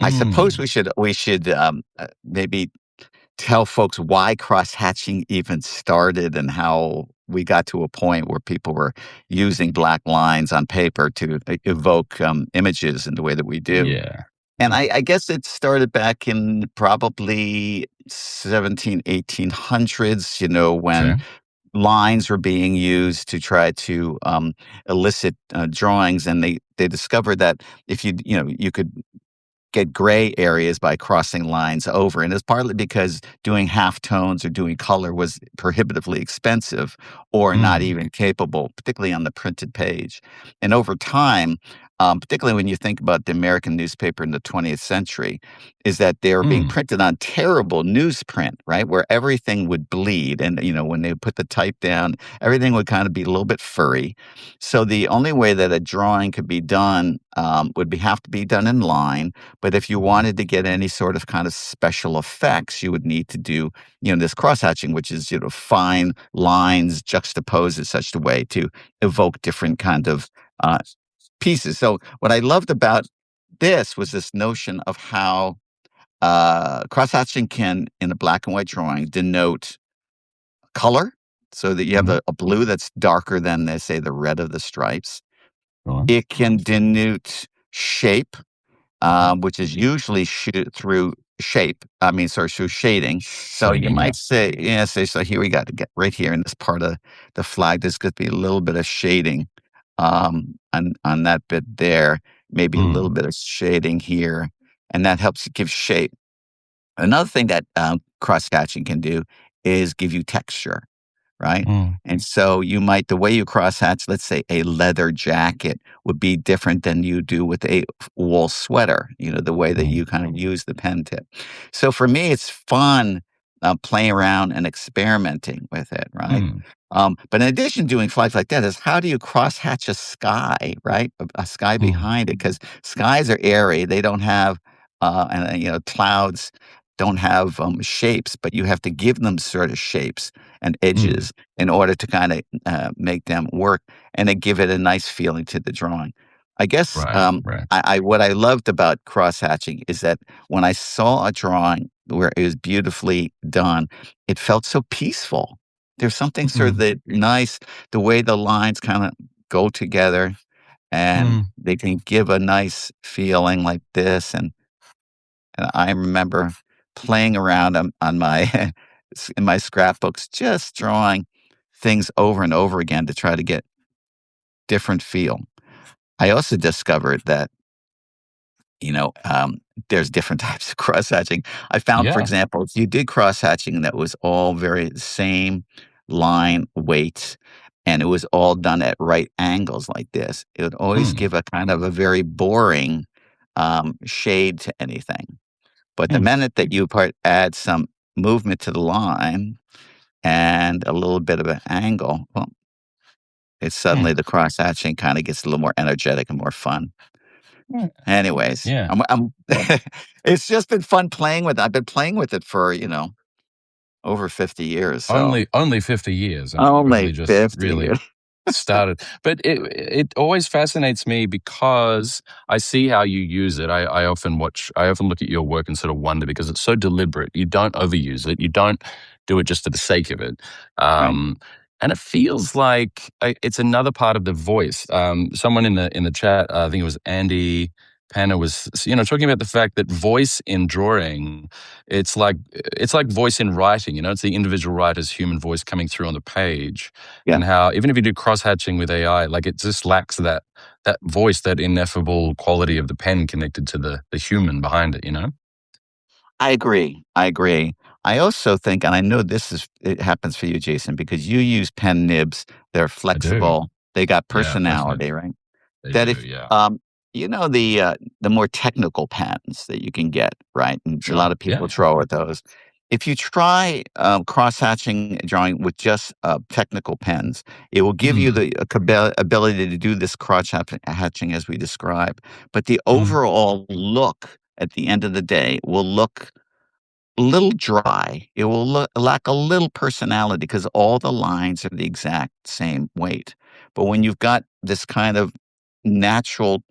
I suppose Mm. we should, maybe tell folks why cross-hatching even started and how we got to a point where people were using black lines on paper to evoke, images in the way that we do. Yeah. And Yeah. I guess it started back in probably 17, 1800s, when Okay. lines were being used to try to, elicit, drawings, and they discovered that if you could get gray areas by crossing lines over. And it's partly because doing halftones or doing color was prohibitively expensive or not Mm. even capable, particularly on the printed page. And over time, particularly when you think about the American newspaper in the 20th century, is that they were being Mm. printed on terrible newsprint, right? Where everything would bleed. And, when they put the type down, everything would kind of be a little bit furry. So the only way that a drawing could be done have to be done in line, but if you wanted to get any sort of kind of special effects, you would need to do, this cross-hatching, which is, fine lines juxtaposed in such a way to evoke different kind of uh, pieces. So what I loved about this was this notion of how cross-hatching can, in a black and white drawing, denote color so that you have Mhm. a blue that's darker than, they say, the red of the stripes. Right. It can denote shape, which is usually through shape. I mean, sorry, through shading. So you Shading, yeah. might say, yeah, say, so here we got to get right here in this part of the flag. There's going to be a little bit of shading on that bit there, maybe a little Mm. bit of shading here, and that helps give shape. Another thing that cross-hatching can do is give you texture, right? Mm. And so you might, the way you cross-hatch, let's say a leather jacket would be different than you do with a wool sweater, the way that Mm. you kind of use the pen tip. So for me, it's fun playing around and experimenting with it, right? Mm. But in addition to doing flags like that is, how do you cross-hatch a sky, right? A sky Mm. behind it, because skies are airy. They don't have, clouds don't have shapes, but you have to give them sort of shapes and Mm. edges in order to kind of make them work and then give it a nice feeling to the drawing. I guess Right, right. what I loved about cross-hatching is that when I saw a drawing where it was beautifully done, it felt so peaceful. There's something sort of Mm. that nice, the way the lines kind of go together and Mm. they can give a nice feeling like this. And I remember playing around on my in my scrapbooks, just drawing things over and over again to try to get different feel. I also discovered that, you know, um, there's different types of cross-hatching. I found, for Yeah. example, if you did cross-hatching that was all very same line weight, and it was all done at right angles like this, it would always Mm. give a kind of a very boring shade to anything. But the Mm. minute that you add some movement to the line and a little bit of an angle, well, it's Mm. suddenly the cross hatching kind of gets a little more energetic and more fun. Mm. Anyways, Yeah. it's just been fun playing with it. I've been playing with it for, over 50 years. So Only 50 years. I mean, you've only only just 50 really years. started. But it always fascinates me because I see how you use it. I often look at your work and sort of wonder, because it's so deliberate. You don't overuse it. You don't do it just for the sake of it. Right. And it feels like it's another part of the voice. Someone in the chat, I think it was Andy Panna, was talking about the fact that voice in drawing, it's like voice in writing. It's the individual writer's human voice coming through on the page, Yeah. and how even if you do cross hatching with AI, like it just lacks that voice, that ineffable quality of the pen connected to the human behind it. I agree. I agree. I also think, and I know it happens for you, Jason, because you use pen nibs. They're I do. flexible. They got Yeah, definitely. personality, right? They That do. if Yeah. the more technical pens that you can get, right? And a lot Sure. of people Yeah. draw with those. If you try cross-hatching drawing with just technical pens, it will give you Mm. the ability to do this cross-hatching as we described. But the Mm. overall look at the end of the day will look a little dry. It will lack a little personality because all the lines are the exact same weight. But when you've got this kind of natural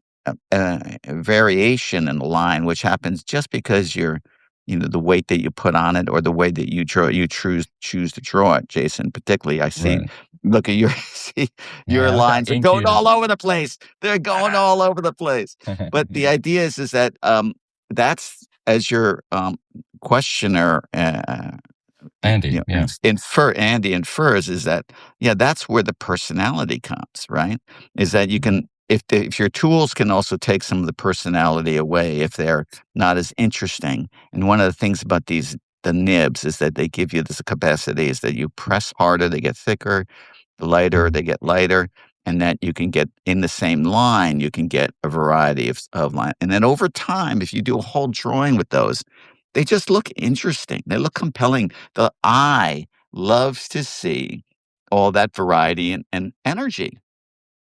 variation in the line, which happens just because the weight that you put on it or the way that you choose to draw it, Jason, particularly, I see. Right. Look at your see your Yeah. Look how lines are ink going unit. all over the place. They're going all over the place. But the idea is that that's as your questioner, Andy. Yeah. Andy infers, is that, yeah, that's where the personality comes, right? Is that you Mm. can, if your tools can also take some of the personality away if they're not as interesting. And one of the things about the nibs is that they give you this capacity is that you press harder, they get thicker, lighter, Mm. they get lighter, and that you can get in the same line, you can get a variety of line. And then over time, if you do a whole drawing with those, they just look interesting. They look compelling. The eye loves to see all that variety and energy.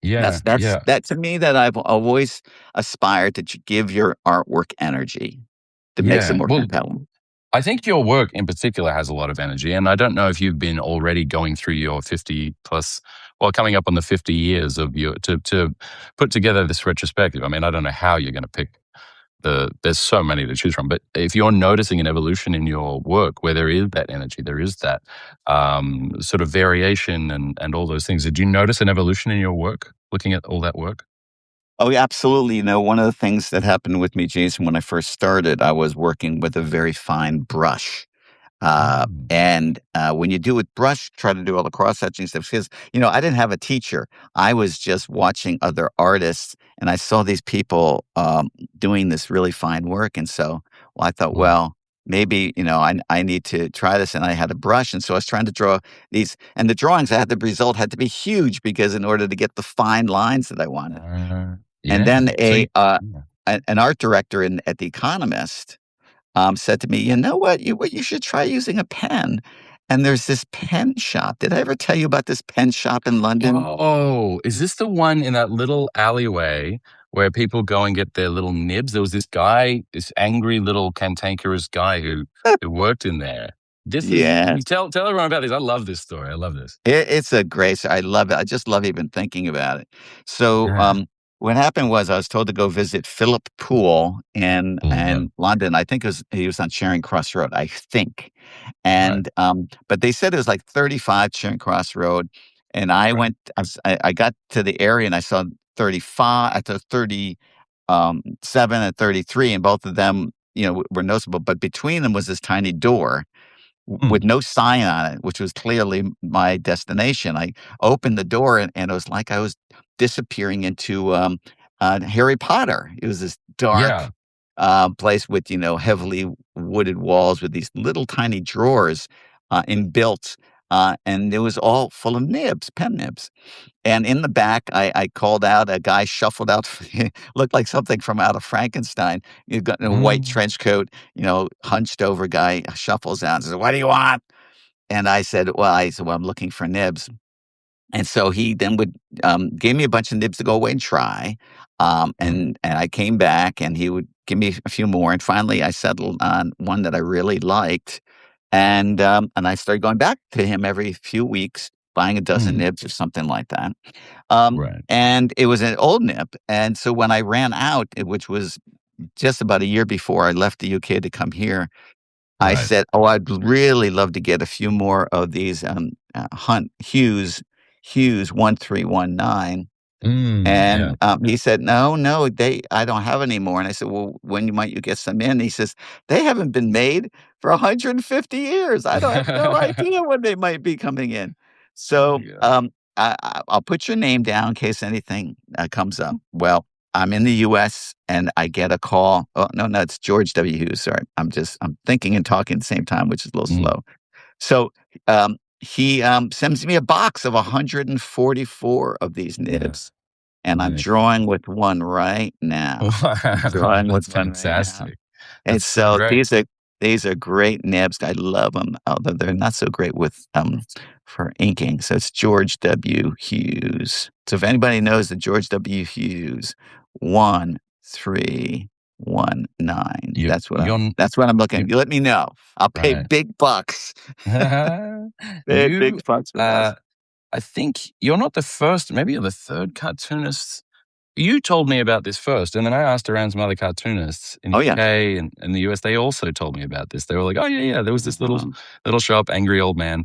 Yeah. Yeah. That to me that I've always aspired to give your artwork energy that makes it Yeah. more Well, compelling. I think your work in particular has a lot of energy. And I don't know if you've been already going through your 50 plus, well, coming up on the 50 years of to put together this retrospective. I mean, I don't know how you're going to pick there's so many to choose from. But if you're noticing an evolution in your work where there is that energy, there is that sort of variation and all those things, did you notice an evolution in your work looking at all that work? Oh, yeah, absolutely. One of the things that happened with me, Jason, when I first started, I was working with a very fine brush. Mm. When you do with brush, try to do all the cross-hatching stuff because, I didn't have a teacher. I was just watching other artists, and I saw these people doing this really fine work. And so, well, I thought, Mm. well, maybe, I need to try this. And I had a brush. And so I was trying to draw these, and the drawings, the result had to be huge because in order to get the fine lines that I wanted. And Yeah. then So you, yeah. an art director at The Economist said to me, "You know what you should try using a pen." And there's this pen shop. Did I ever tell you about this pen shop in London? Oh, is this the one in that little alleyway where people go and get their little nibs? There was this guy, this angry little cantankerous guy who worked in there. This is Yes. tell everyone about this. I love this story. I love this. It's a great I love it. I just love even thinking about it. So, Yeah. what happened was I was told to go visit Philip Poole Love. in London. I think he was on Charing Cross Road, I think. Right. But they said it was like 35 Charing Cross Road, and I Right. went I got to the area and I saw 35 I saw 30, 7 and 33, and both of them, were noticeable, but between them was this tiny door with Mm. no sign on it, which was clearly my destination. I opened the door and it was like I was disappearing into Harry Potter. It was this dark Yeah. place with heavily wooded walls with these little tiny drawers inbuilt, and it was all full of nibs, pen nibs. And in the back, I called out, a guy shuffled out, looked like something from out of Frankenstein. He got in a white Mm. trench coat, hunched over guy shuffles out and says, "What do you want?" And I said, "Well, I'm looking for nibs." And so he then gave me a bunch of nibs to go away and try. Mm. And I came back and he would give me a few more. And finally I settled on one that I really liked. And I started going back to him every few weeks, buying a dozen Mm. nibs or something like that. Right. And it was an old nib. And so when I ran out, which was just about a year before I left the UK to come here, I Right. said, "Oh, I'd really love to get a few more of these Hunt Hughes 1319." Yeah. And he said, "No, no, I don't have any more." And I said, "Well, when might you get some in?" He says, "They haven't been made for 150 years. I don't have no idea when they might be coming in." So, Yeah. I'll put your name down in case anything comes up. Well, I'm in the US and I get a call. Oh, no, no, it's George W. Hughes. Sorry. I'm thinking and talking at the same time, which is a little Mm. slow. So, he sends me a box of 144 of these Yeah. nibs, and I'm Nice. drawing with one right now. I'm Wow, drawing with that's one right now. fantastic. And That's so so great. these are great nibs. I love them, although they're not so great with for inking. So it's George W. Hughes. So if anybody knows the George W. Hughes 1319, You you're n that's what I'm looking. you You let me know. I'll pay right. big bucks. Big You, bucks for uh, those. I think you're not the first, maybe you're the 3rd cartoonist. You told me about this first, and then I asked around some other cartoonists in Oh the yeah. UK and the US. They also told me about this. They were like, "Oh, yeah, yeah, there was this Um, little shop, angry old man."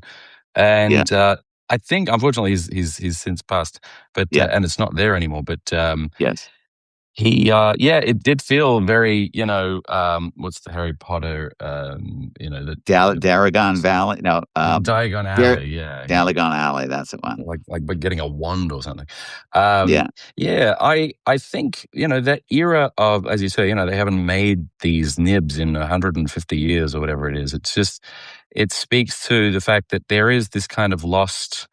yeah. And, I think unfortunately he's since passed, but, Yeah. and it's not there anymore, but, Yes. yeah, it did feel very, what's the Harry Potter, the Diagon Valley. No. Diagon Dar- Alley, yeah, yeah. Diagon Alley. That's the one. Like by getting a wand or something. Yeah. Yeah, I think, that era of, as you say, they haven't made these nibs in 150 years or whatever it is. It's just, it speaks to the fact that there is this kind of lost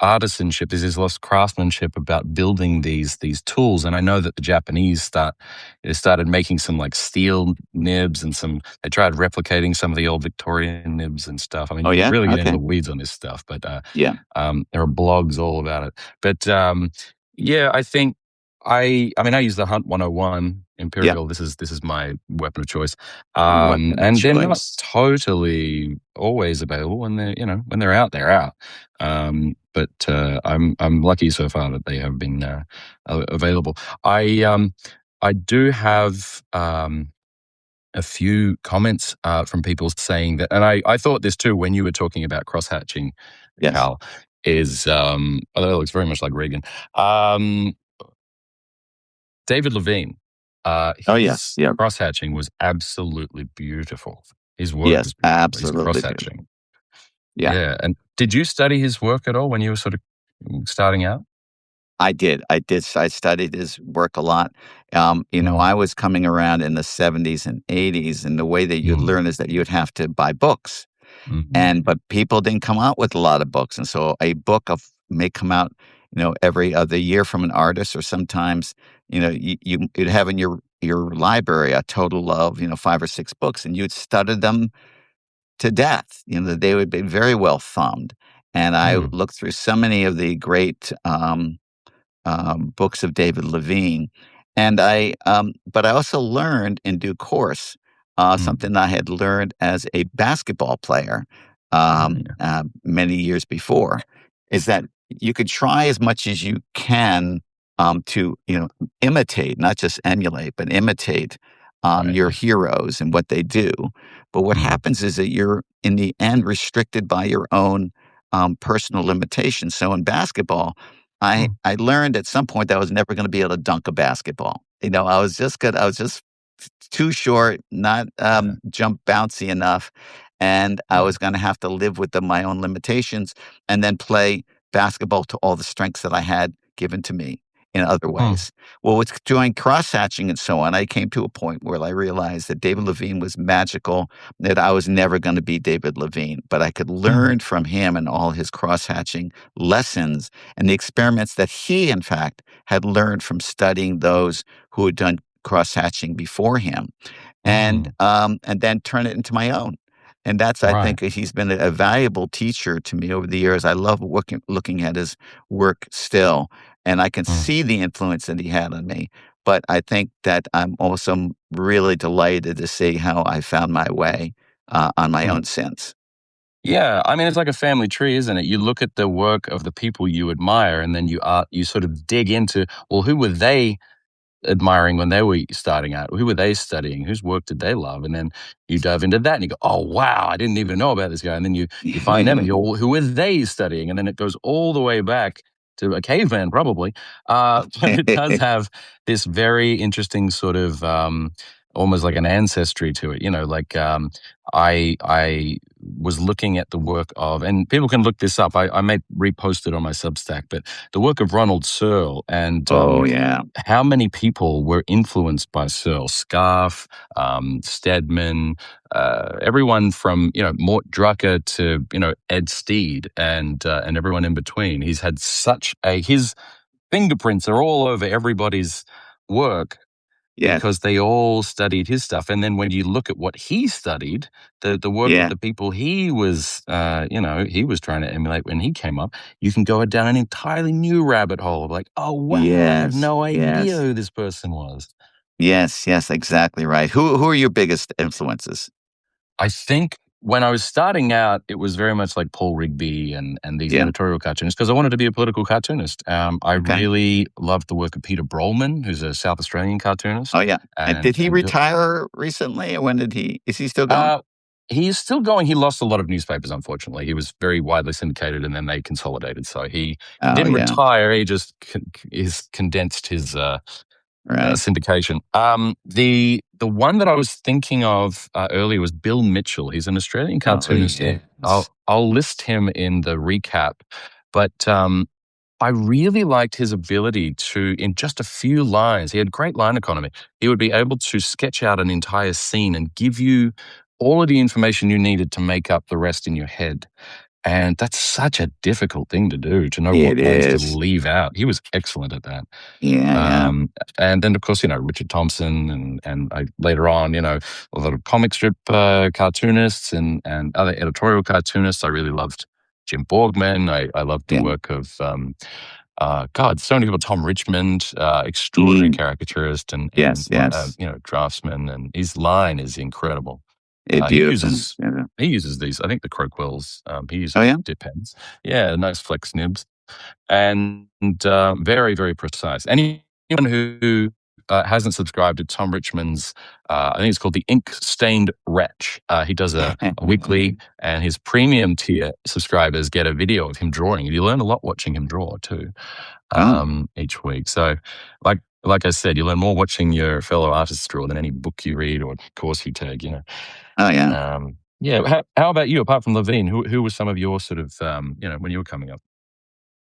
artisanship, there's this lost craftsmanship about building these tools. And I know that the Japanese started making some like steel nibs and they tried replicating some of the old Victorian nibs and stuff. I mean, Oh you can yeah. really get into Okay. the weeds on this stuff, but Yeah. there are blogs all about it. But yeah, I think I mean I use the Hunt 101 Yeah. Imperial. This is my weapon of choice. Weapon of And they're not choice. totally always available when when they're out, they're out. But I'm lucky so far that they have been available. I do have a few comments from people saying that, and I thought this too when you were talking about cross-hatching, Yes. KAL, is, although it looks very much like Reagan, um, David Levine, Oh, yes. his Yeah. cross-hatching was absolutely beautiful. His work Yes. was beautiful, his Absolutely cross-hatching. beautiful. Yeah. Yeah, and did you study his work at all when you were sort of starting out? I did. I did. I studied his work a lot. Mm, I was coming around in the 70s and 80s, and the way that you'd mm, learn is that you'd have to buy books. mm, But people didn't come out with a lot of books, and so a book of may come out, every other year from an artist, or sometimes, you'd have in your library a total of, 5 or 6 books, and you'd study them to death. They would be very well thumbed. And I mm, looked through so many of the great, books of David Levine. But I also learned in due course mm. something I had learned as a basketball player Oh, yeah. many years before, is that you could try as much as you can to imitate, not just emulate, but imitate Right, your yeah. heroes and what they do. But what Mm, happens is that you're in the end restricted by your own personal limitations. So in basketball, I mm, I learned at some point that I was never gonna be able to dunk a basketball. I was just too short, not, yeah, jump bouncy enough, and I yeah. was gonna have to live with my own limitations and then play basketball to all the strengths that I had given to me in other Mm, ways. Well, with doing cross-hatching and so on, I came to a point where I realized that David Levine was magical, that I was never gonna be David Levine, but I could mm, learn from him and all his cross-hatching lessons and the experiments that he, in fact, had learned from studying those who had done cross-hatching before him, mm. and then turn it into my own. And that's, I Right. think, he's been a valuable teacher to me over the years. I love looking at his work still, and I can Mm, see the influence that he had on me. But I think that I'm also really delighted to see how I found my way on my mm. own since. Yeah, I mean, it's like a family tree, isn't it? You look at the work of the people you admire, and then you sort of dig into, well, who were they admiring when they were starting out? Who were they studying? Whose work did they love? And then you dive into that and you go, oh wow, I didn't even know about this guy. And then you find them and you go, well, who were they studying? And then it goes all the way back to a caveman, probably. But it does have this very interesting sort of almost like an ancestry to it. I was looking at the work of, and people can look this up. I may repost it on my Substack, but the work of Ronald Searle and Oh, yeah. how many people were influenced by Searle? Scarf, Stedman, everyone from Mort Drucker to Ed Steed and everyone in between. He's had his fingerprints are all over everybody's work Yes. because they all studied his stuff. And then when you look at what he studied, the work of Yeah. the people he was trying to emulate when he came up, you can go down an entirely new rabbit hole of like, oh wow, I had Yes. no idea Yes. who this person was. Yes, yes, exactly right. Who are your biggest influences? I think when I was starting out, it was very much like Paul Rigby and these Yeah, editorial cartoonists because I wanted to be a political cartoonist. I okay. really loved the work of Peter Brolman, who's a South Australian Oh, cartoonist, yeah, and and did he and Bill, retire recently? When did he is he still going? Uh, he's still going. He lost a lot of newspapers, unfortunately. He was very widely syndicated, and then they consolidated. So he Oh, didn't yeah, retire. He just is condensed his right. syndication. The one that I was thinking of earlier was Bill Mitchell. He's an Australian Oh, cartoonist. yes. I'll list him in the recap, but I really liked his ability to, in just a few lines, he had great line economy. He would be able to sketch out an entire scene and give you all of the information you needed to make up the rest in your head. And that's such a difficult thing to do, to know It what lines to is. leave out. He was excellent at that. Yeah, yeah. Um, and then, of course, Richard Thompson and later on, a lot of comic strip cartoonists and other editorial cartoonists. I really loved Jim Borgman. I loved the Yeah. work of, God, so many people. Tom Richmond, extraordinary Mm, caricaturist and yes, yes. draftsman. And his line is incredible. It He beautiful. uses Yeah. he uses these. I think the crow quills. He Oh, uses yeah? dip pens. Yeah, nice flex nibs and very, very precise. Anyone who hasn't subscribed to Tom Richmond's, I think it's called the Ink Stained Wretch. He does a weekly, and his premium tier subscribers get a video of him drawing. You learn a lot watching him draw too, each week. So, like I said, you learn more watching your fellow artists draw than any book you read or course you take. Oh, yeah. Yeah. How about you? Apart from Levine, who were some of your sort of when you were coming up?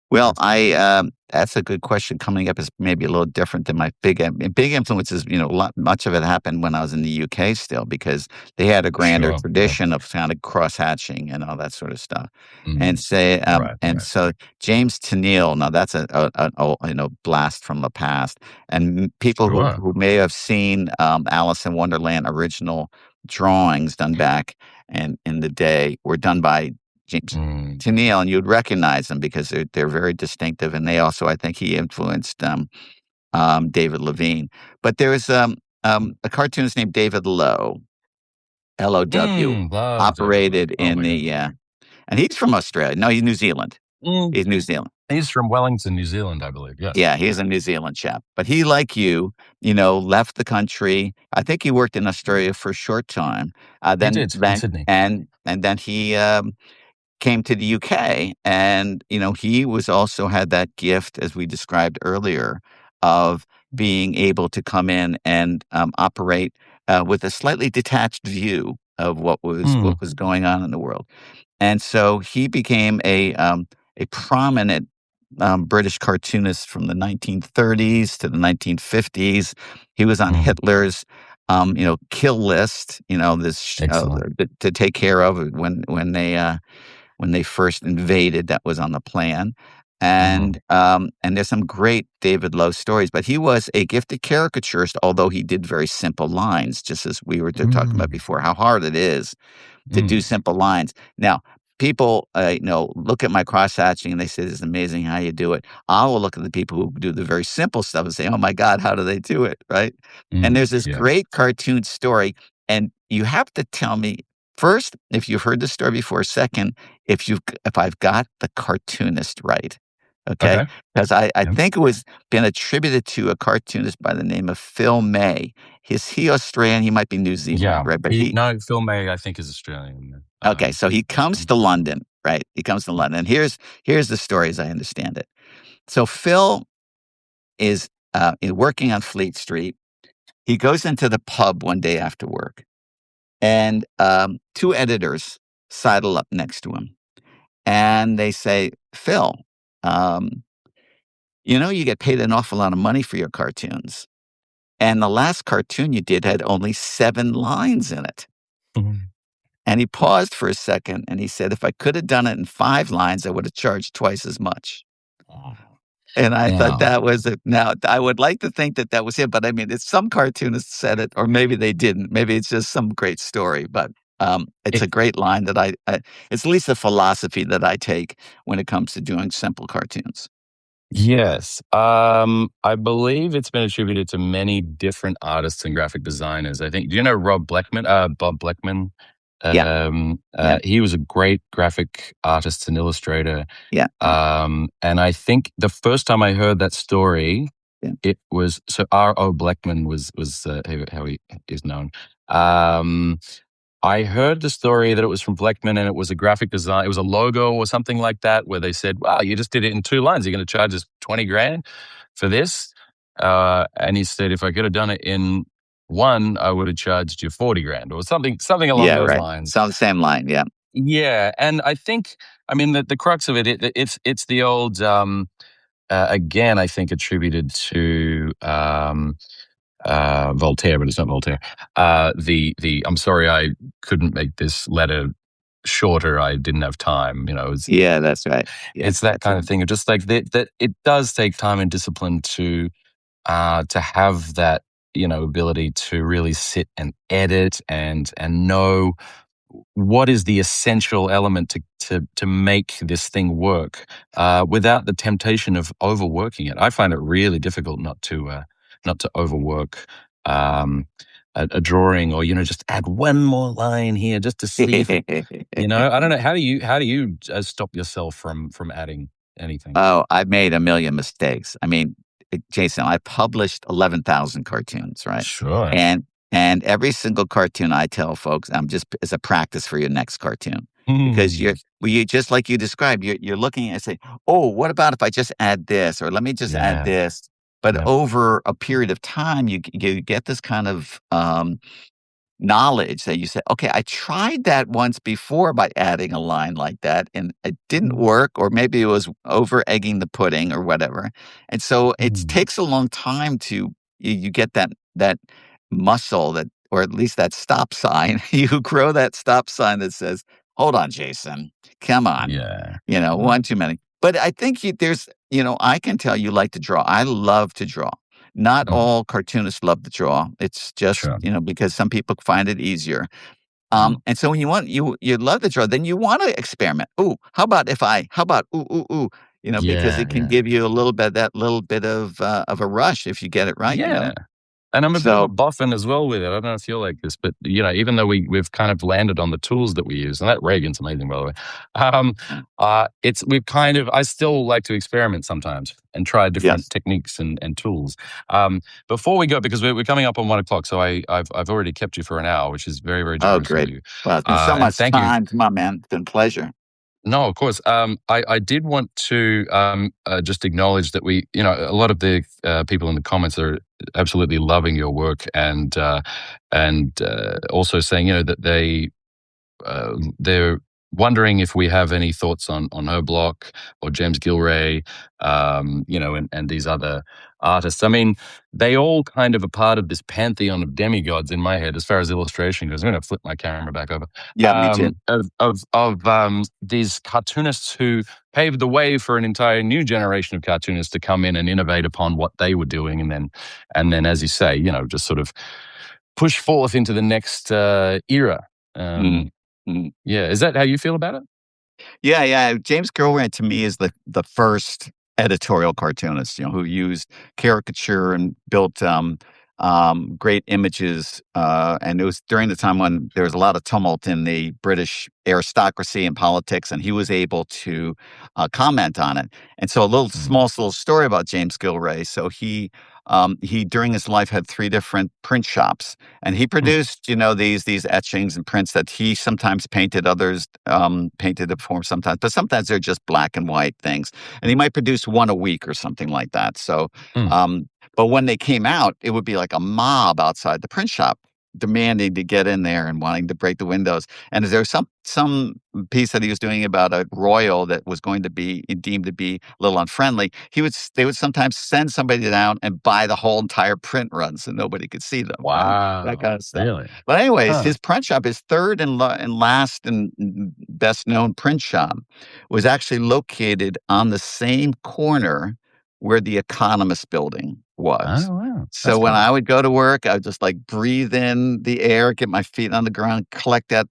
Well, that's a good question. Coming up is maybe a little different than my big influences. Much of it happened when I was in the UK still, because they had a grander Sure. tradition of kind of cross-hatching and all that sort of stuff. And Right. so James Tennille, now that's an old, blast from the past. And people Sure. who may have seen Alice in Wonderland original drawings done back and in the day were done by James Tennille, and you'd recognize them because they're very distinctive, and they also, I think, he influenced David Levine. But there was a cartoonist named David Lowe, Low, Love David Lowe. operated Oh in my God. and he's from Australia. No, he's New Zealand. Mm, He's New Zealand. he's from Wellington, New Zealand, I believe. Yes. Yeah, he's a New Zealand chap. But he, like you, left the country. I think he worked in Australia for a short time. He Then, did in then, Sydney. and then he came to the UK, and he was also had that gift, as we described earlier, of being able to come in and operate with a slightly detached view of what was going on in the world. And so he became a prominent British cartoonist from the 1930s to the 1950s. He was on Hitler's kill list, Excellent. to take care of when they first invaded. That was on the plan. And there's some great David Lowe stories, but he was a gifted caricaturist, although he did very simple lines, just as we were talking about before, how hard it is to do simple lines. Now, people, look at my cross-hatching and they say, "This is amazing how you do it." I will look at the people who do the very simple stuff and say, "Oh my God, how do they do it?" Right? And there's this Yes. great cartoon story, and you have to tell me first if you've heard the story before. Second, if I've got the cartoonist right. Okay, Okay. because I Yep. think it was been attributed to a cartoonist by the name of Phil May. Is he Australian? He might be New Yeah. Zealand, right? But No, Phil May, I think, is Australian. okay, so he comes to London, right? He comes to London. And here's the story as I understand it. So Phil is working on Fleet Street. He goes into the pub one day after work, and two editors sidle up next to him, and they say, "Phil, um, you get paid an awful lot of money for your cartoons, and the last cartoon you did had only 7 lines in it." Mhm. And he paused for a second, and he said, "If I could have done it in 5 lines, I would have charged twice as much." Oh, And I thought now, that was it. Now, I would like to think that that was him, but I mean, it's some cartoonists said it, or maybe they didn't. Maybe it's just some great story, but it's a great line that it's at least a philosophy that I take when it comes to doing simple cartoons. yes. I believe it's been attributed to many different artists and graphic designers. I think, do you know Bob Blackman? Yeah, yeah, He was a great graphic artist and illustrator. yeah, And I think the first time I heard that story, yeah. it was so R.O. Blackman was how he is known. Um, I heard the story that it was from Blackman and it was a graphic design. It was a logo or something like that, where they said, "Wow, you just did it in 2 lines. You're going to charge us 20 grand for this?" And he said, "If I could have done it in one, I would have charged you 40 grand or something along Yeah, those right. lines." Same line, yeah. Yeah, and I think, I mean, the crux of it's the old, again, I think attributed to Voltaire, but it's not Voltaire. The I'm sorry, I couldn't make this letter shorter. I didn't have time. Yeah, that's right. Yeah, It's that that's kind right. of thing. Just like that it does take time and discipline to have that ability to really sit and edit and know what is the essential element to make this thing work without the temptation of overworking it. I find it really difficult not to overwork um, a drawing, or just add one more line here just to see if it. I don't know, how do you stop yourself from adding anything? Oh, I've made a million mistakes. I mean, Jason, I published 11,000 cartoons, right? Sure. And every single cartoon I tell folks, I'm just as a practice for your next cartoon. Because Hmm. you just like you described, you're looking and say, "Oh, what about if I just add this, or let me just add Yeah. this?" But Yep. over a period of time, you get this kind of knowledge that you say, "Okay, I tried that once before by adding a line like that, and it didn't work, or maybe it was over egging the pudding or whatever." And so it Mm. takes a long time to you get that muscle that, or at least that stop sign. You grow that stop sign that says, "Hold on, Jason. Come on." Yeah. One too many. But I think I can tell you like to draw. I love to draw. Not Mm. all cartoonists love to draw. It's just, Sure. because some people find it easier. Mm. And so when you love to draw, then you want to experiment. Ooh, how about ooh, ooh, ooh, because Yeah. it can Yeah. give you a little bit, that little bit of a rush if you get it right. Yeah. And I'm a bit of a So, boffin as well with it. I don't know if you're like this, but even though we've kind of landed on the tools that we use, and that Reagan's amazing, by the way. mm, I still like to experiment sometimes and try different yes. techniques and tools. Before we go, because we're coming up on 1 o'clock, so I've already kept you for an hour, which is very, very Oh, generous of great. you. Well, it's been so And much thank you. time. Come on, man. It's been a pleasure. No, of course. I did want to just acknowledge that a lot of the people in the comments are absolutely loving your work, and also saying, that they're wondering if we have any thoughts on her block or James Gilray, and these other artists. I mean, they all kind of are part of this pantheon of demigods in my head as far as illustration goes. I'm going to flip my camera back over. Yeah, me too. Of these cartoonists who paved the way for an entire new generation of cartoonists to come in and innovate upon what they were doing, and then, as you say, just sort of push forth into the next era. Mm, Um, mm. yeah, is that how you feel about it? Yeah, yeah. James Gilroy to me is the first editorial cartoonist, who used caricature and built great images. And it was during the time when there was a lot of tumult in the British aristocracy and politics, and he was able to comment on it. And so, a Mm, little story about James Gilroy. So he during his life had three different print shops, and he mm, produced, these etchings and prints that he sometimes painted, others painted it for him sometimes, but sometimes they're just black and white things. And he might produce one a week or something like that. So, mm. um, but when they came out, it would be like a mob outside the print shop demanding to get in there and wanting to break the windows. And there was some piece that he was doing about a royal that was going to be deemed to be a little unfriendly. They would sometimes send somebody down and buy the whole entire print run so nobody could see them, right? That Wow, kind of stuff. really? But anyways, Huh. his print shop, his third and last and best known print shop, was actually located on the same corner where the Economist building was. Oh, wow. So That's when cool. I would go to work, I would just like breathe in the air, get my feet on the ground, collect that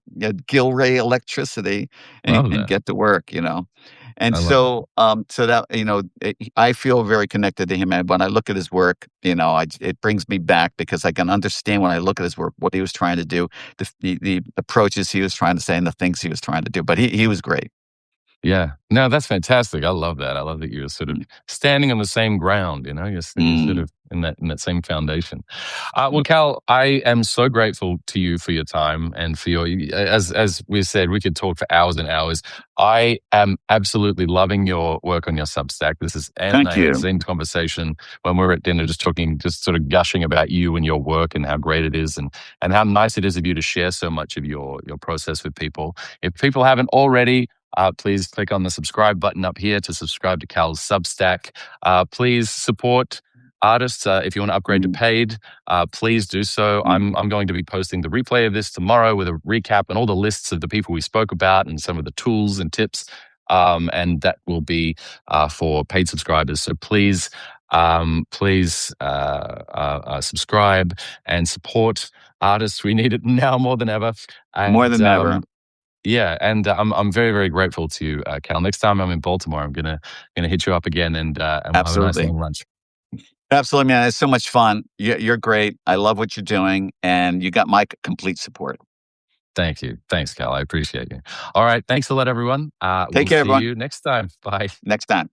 Gilray electricity, Love and that. get to work. And I love it. so that I feel very connected to him. And when I look at his work, it brings me back because I can understand when I look at his work what he was trying to do, the approaches he was trying to say, and the things he was trying to do. But he was great. Yeah. No, that's fantastic. I love that. I love that you're sort of Mm, standing on the same ground, you're sort mm, of in that same foundation. Well, Cal, I am so grateful to you for your time and for as we said, we could talk for hours and hours. I am absolutely loving your work on your Substack. Anne and thank I had the you. same conversation when we were at dinner, just talking, just sort of gushing about you and your work and how great it is and how nice it is of you to share so much of your process with people. If people haven't already, please click on the subscribe button up here to subscribe to Cal's Substack. Please support artists. If you want to upgrade to Mm, paid, please do so. mm. I'm going to be posting the replay of this tomorrow with a recap and all the lists of the people we spoke about and some of the tools and tips. And that will be for paid subscribers. So please subscribe and support artists. We need it now more than ever. More And than ever. yeah, and I'm very, very grateful to you, Cal. Next time I'm in Baltimore, I'm gonna hit you up again, and we'll have a nice Absolutely. long lunch. Absolutely, man. It's so much fun. You're great. I love what you're doing, and you got my complete support. Thank you. Thanks, Cal. I appreciate you. All right. Thanks a lot, everyone. Take We'll care, see everyone. you next time. Bye. Next time.